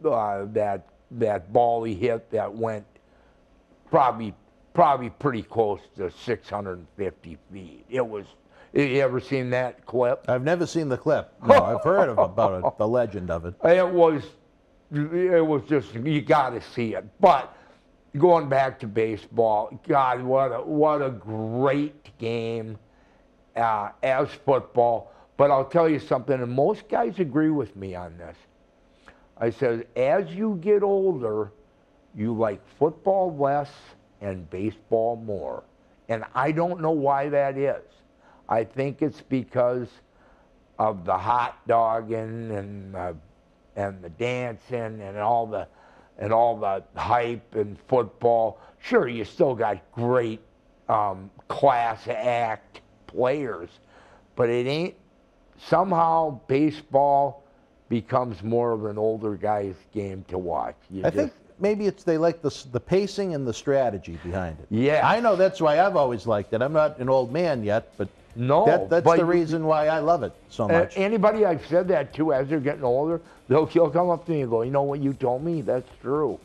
that ball he hit that went probably pretty close to 650 feet. You ever seen that clip? I've never seen the clip. No, I've heard about it, the legend of it. It was just, you got to see it. But going back to baseball, God, what a great game as football. But I'll tell you something, and most guys agree with me on this. I said, as you get older, you like football less and baseball more. And I don't know why that is. I think it's because of the hot dogging and the dancing and all the hype in football. Sure, you still got great class act players, but it ain't. Somehow baseball becomes more of an older guy's game to watch. I think maybe they like the pacing and the strategy behind it. Yeah. I know that's why I've always liked it. I'm not an old man yet, but no, that's the reason why I love it so much. Anybody I've said that to, as they're getting older, they'll come up to me and go, you know what you told me? That's true.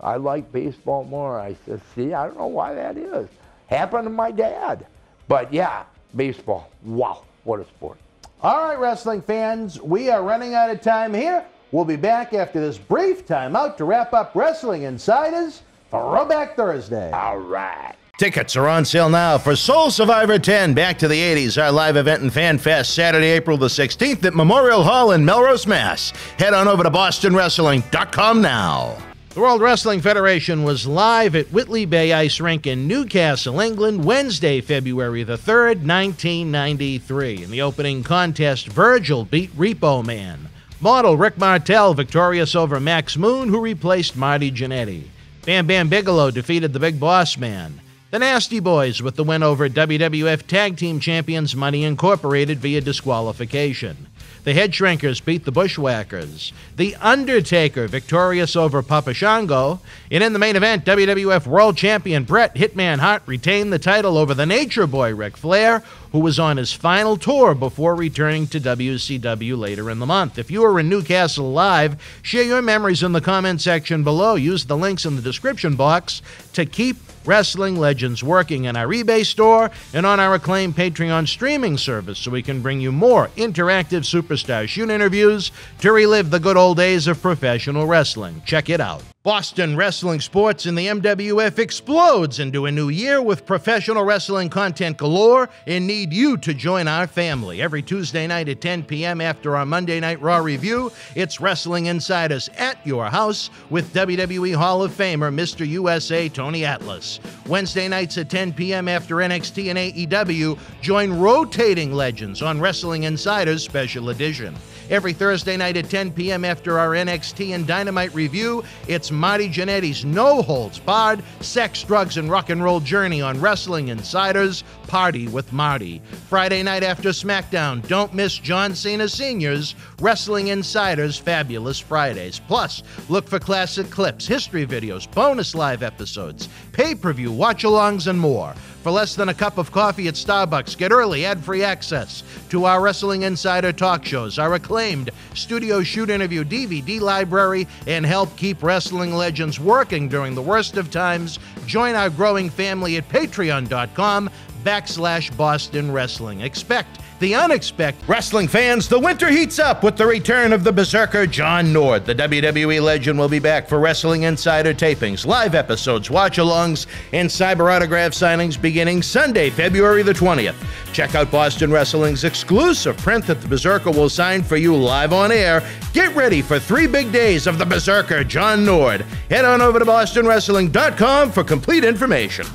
I like baseball more. I said, see, I don't know why that is. Happened to my dad. But yeah, baseball. Wow, what a sport. All right, wrestling fans, we are running out of time here. We'll be back after this brief timeout to wrap up Wrestling Insiders Throwback Thursday. All right. Tickets are on sale now for Soul Survivor 10 Back to the 80s, our live event and fan fest Saturday, April the 16th at Memorial Hall in Melrose, Mass. Head on over to BostonWrestling.com now. The World Wrestling Federation was live at Whitley Bay Ice Rink in Newcastle, England, Wednesday, February the 3rd, 1993. In the opening contest, Virgil beat Repo Man. Model Rick Martel victorious over Max Moon, who replaced Marty Jannetty. Bam Bam Bigelow defeated the Big Boss Man. The Nasty Boys with the win over WWF Tag Team Champions Money Incorporated via disqualification. The Head Shrinkers beat the Bushwhackers. The Undertaker victorious over Papa Shango. And in the main event, WWF World Champion Bret Hitman Hart retained the title over the Nature Boy Ric Flair, who was on his final tour before returning to WCW later in the month. If you are in Newcastle live, share your memories in the comment section below. Use the links in the description box to keep Wrestling Legends working in our eBay store and on our acclaimed Patreon streaming service so we can bring you more interactive Superstar Shoot interviews to relive the good old days of professional wrestling. Check it out. Boston Wrestling Sports in the MWF explodes into a new year with professional wrestling content galore and need you to join our family. Every Tuesday night at 10 p.m. after our Monday Night Raw review, it's Wrestling Insiders at your house with WWE Hall of Famer Mr. USA Tony Atlas. Wednesday nights at 10 p.m. after NXT and AEW, join Rotating Legends on Wrestling Insiders Special Edition. Every Thursday night at 10 p.m. after our NXT and Dynamite review, it's Marty Jannetty's No Holds Barred Sex, Drugs, and Rock and Roll Journey on Wrestling Insiders Party with Marty. Friday night after SmackDown, don't miss John Cena Sr.'s Wrestling Insiders Fabulous Fridays. Plus, look for classic clips, history videos, bonus live episodes, pay-per-view, watch-alongs, and more. For less than a cup of coffee at Starbucks, get early ad-free access to our Wrestling Insider talk shows, our acclaimed studio shoot interview DVD library, and help keep wrestling legends working during the worst of times. Join our growing family at patreon.com/Boston Wrestling. Expect the unexpected. Wrestling fans, the winter heats up with the return of the Berzerker John Nord. The WWE legend will be back for Wrestling Insider tapings, live episodes, watch-alongs, and cyber autograph signings beginning Sunday, February the 20th. Check out Boston Wrestling's exclusive print that the Berzerker will sign for you live on air. Get ready for 3 big days of the Berzerker John Nord. Head on over to bostonwrestling.com for complete information.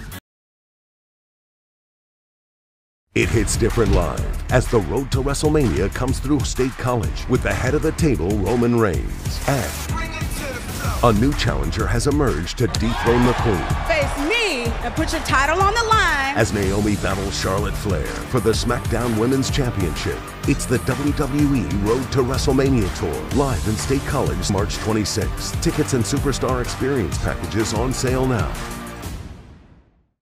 It hits different live as the road to WrestleMania comes through State College with the head of the table, Roman Reigns. And a new challenger has emerged to dethrone the Queen. Face me and put your title on the line. As Naomi battles Charlotte Flair for the SmackDown Women's Championship. It's the WWE Road to WrestleMania Tour, live in State College, March 26th. Tickets and Superstar Experience packages on sale now.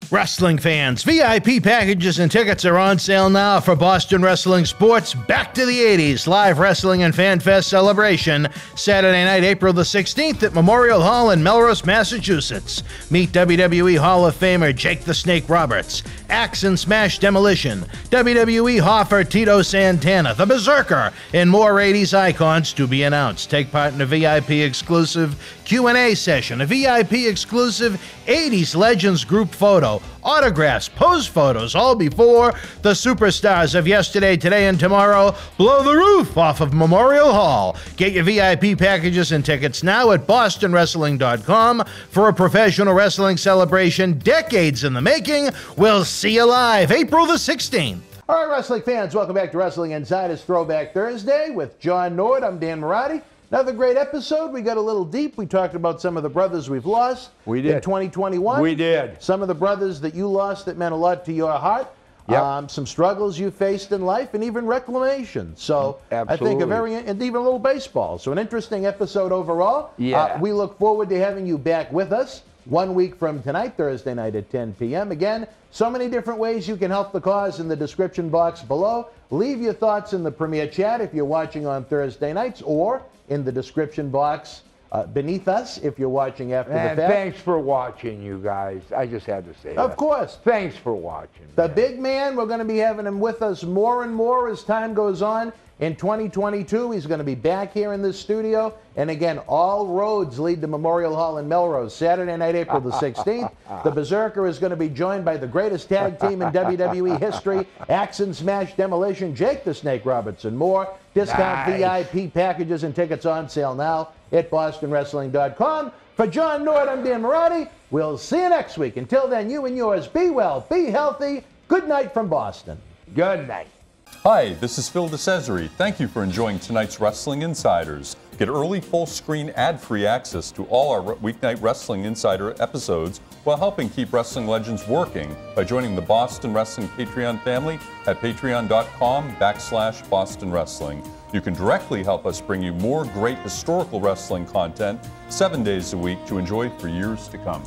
Wrestling fans, VIP packages and tickets are on sale now for Boston Wrestling Sports Back to the 80s live wrestling and fan fest celebration Saturday night, April the 16th at Memorial Hall in Melrose, Massachusetts. Meet WWE Hall of Famer Jake the Snake Roberts, Axe and Smash Demolition, WWE Hoffer Tito Santana, the Berzerker, and more 80s icons to be announced. Take part in a VIP exclusive Q&A session, a VIP exclusive 80s Legends group photo, autographs, pose photos, all before the superstars of yesterday, today, and tomorrow blow the roof off of Memorial Hall. Get your VIP packages and tickets now at bostonwrestling.com for a professional wrestling celebration decades in the making. We'll see you live April the 16th. All right, wrestling fans, welcome back to Wrestling Insider's Throwback Thursday with John Nord. I'm Dan Marotti. Another great episode. We got a little deep. We talked about some of the brothers we've lost in 2021. We did. Some of the brothers that you lost that meant a lot to your heart. Yep. Some struggles you faced in life, and even reclamation. So Absolutely. I think and even a little baseball. So an interesting episode overall. Yeah. We look forward to having you back with us 1 week from tonight, Thursday night at 10 p.m. Again, so many different ways you can help the cause in the description box below. Leave your thoughts in the premiere chat if you're watching on Thursday nights, or in the description box beneath us if you're watching after the fact. Thanks for watching, you guys. I just had to say that. Of course. Thanks for watching. The big man, we're going to be having him with us more and more as time goes on. In 2022, he's going to be back here in this studio. And again, all roads lead to Memorial Hall in Melrose, Saturday night, April the 16th. The Berzerker is going to be joined by the greatest tag team in WWE history, Axe and Smash Demolition, Jake the Snake Roberts, and more. Discount VIP packages and tickets on sale now at bostonwrestling.com. For John Nord, I'm Dan Marotti. We'll see you next week. Until then, you and yours, be well, be healthy. Good night from Boston. Good night. Hi, this is Phil DeCesare. Thank you for enjoying tonight's Wrestling Insiders. Get early full-screen ad-free access to all our weeknight Wrestling Insider episodes while helping keep wrestling legends working by joining the Boston Wrestling Patreon family at patreon.com/Boston Wrestling. You can directly help us bring you more great historical wrestling content 7 days a week to enjoy for years to come.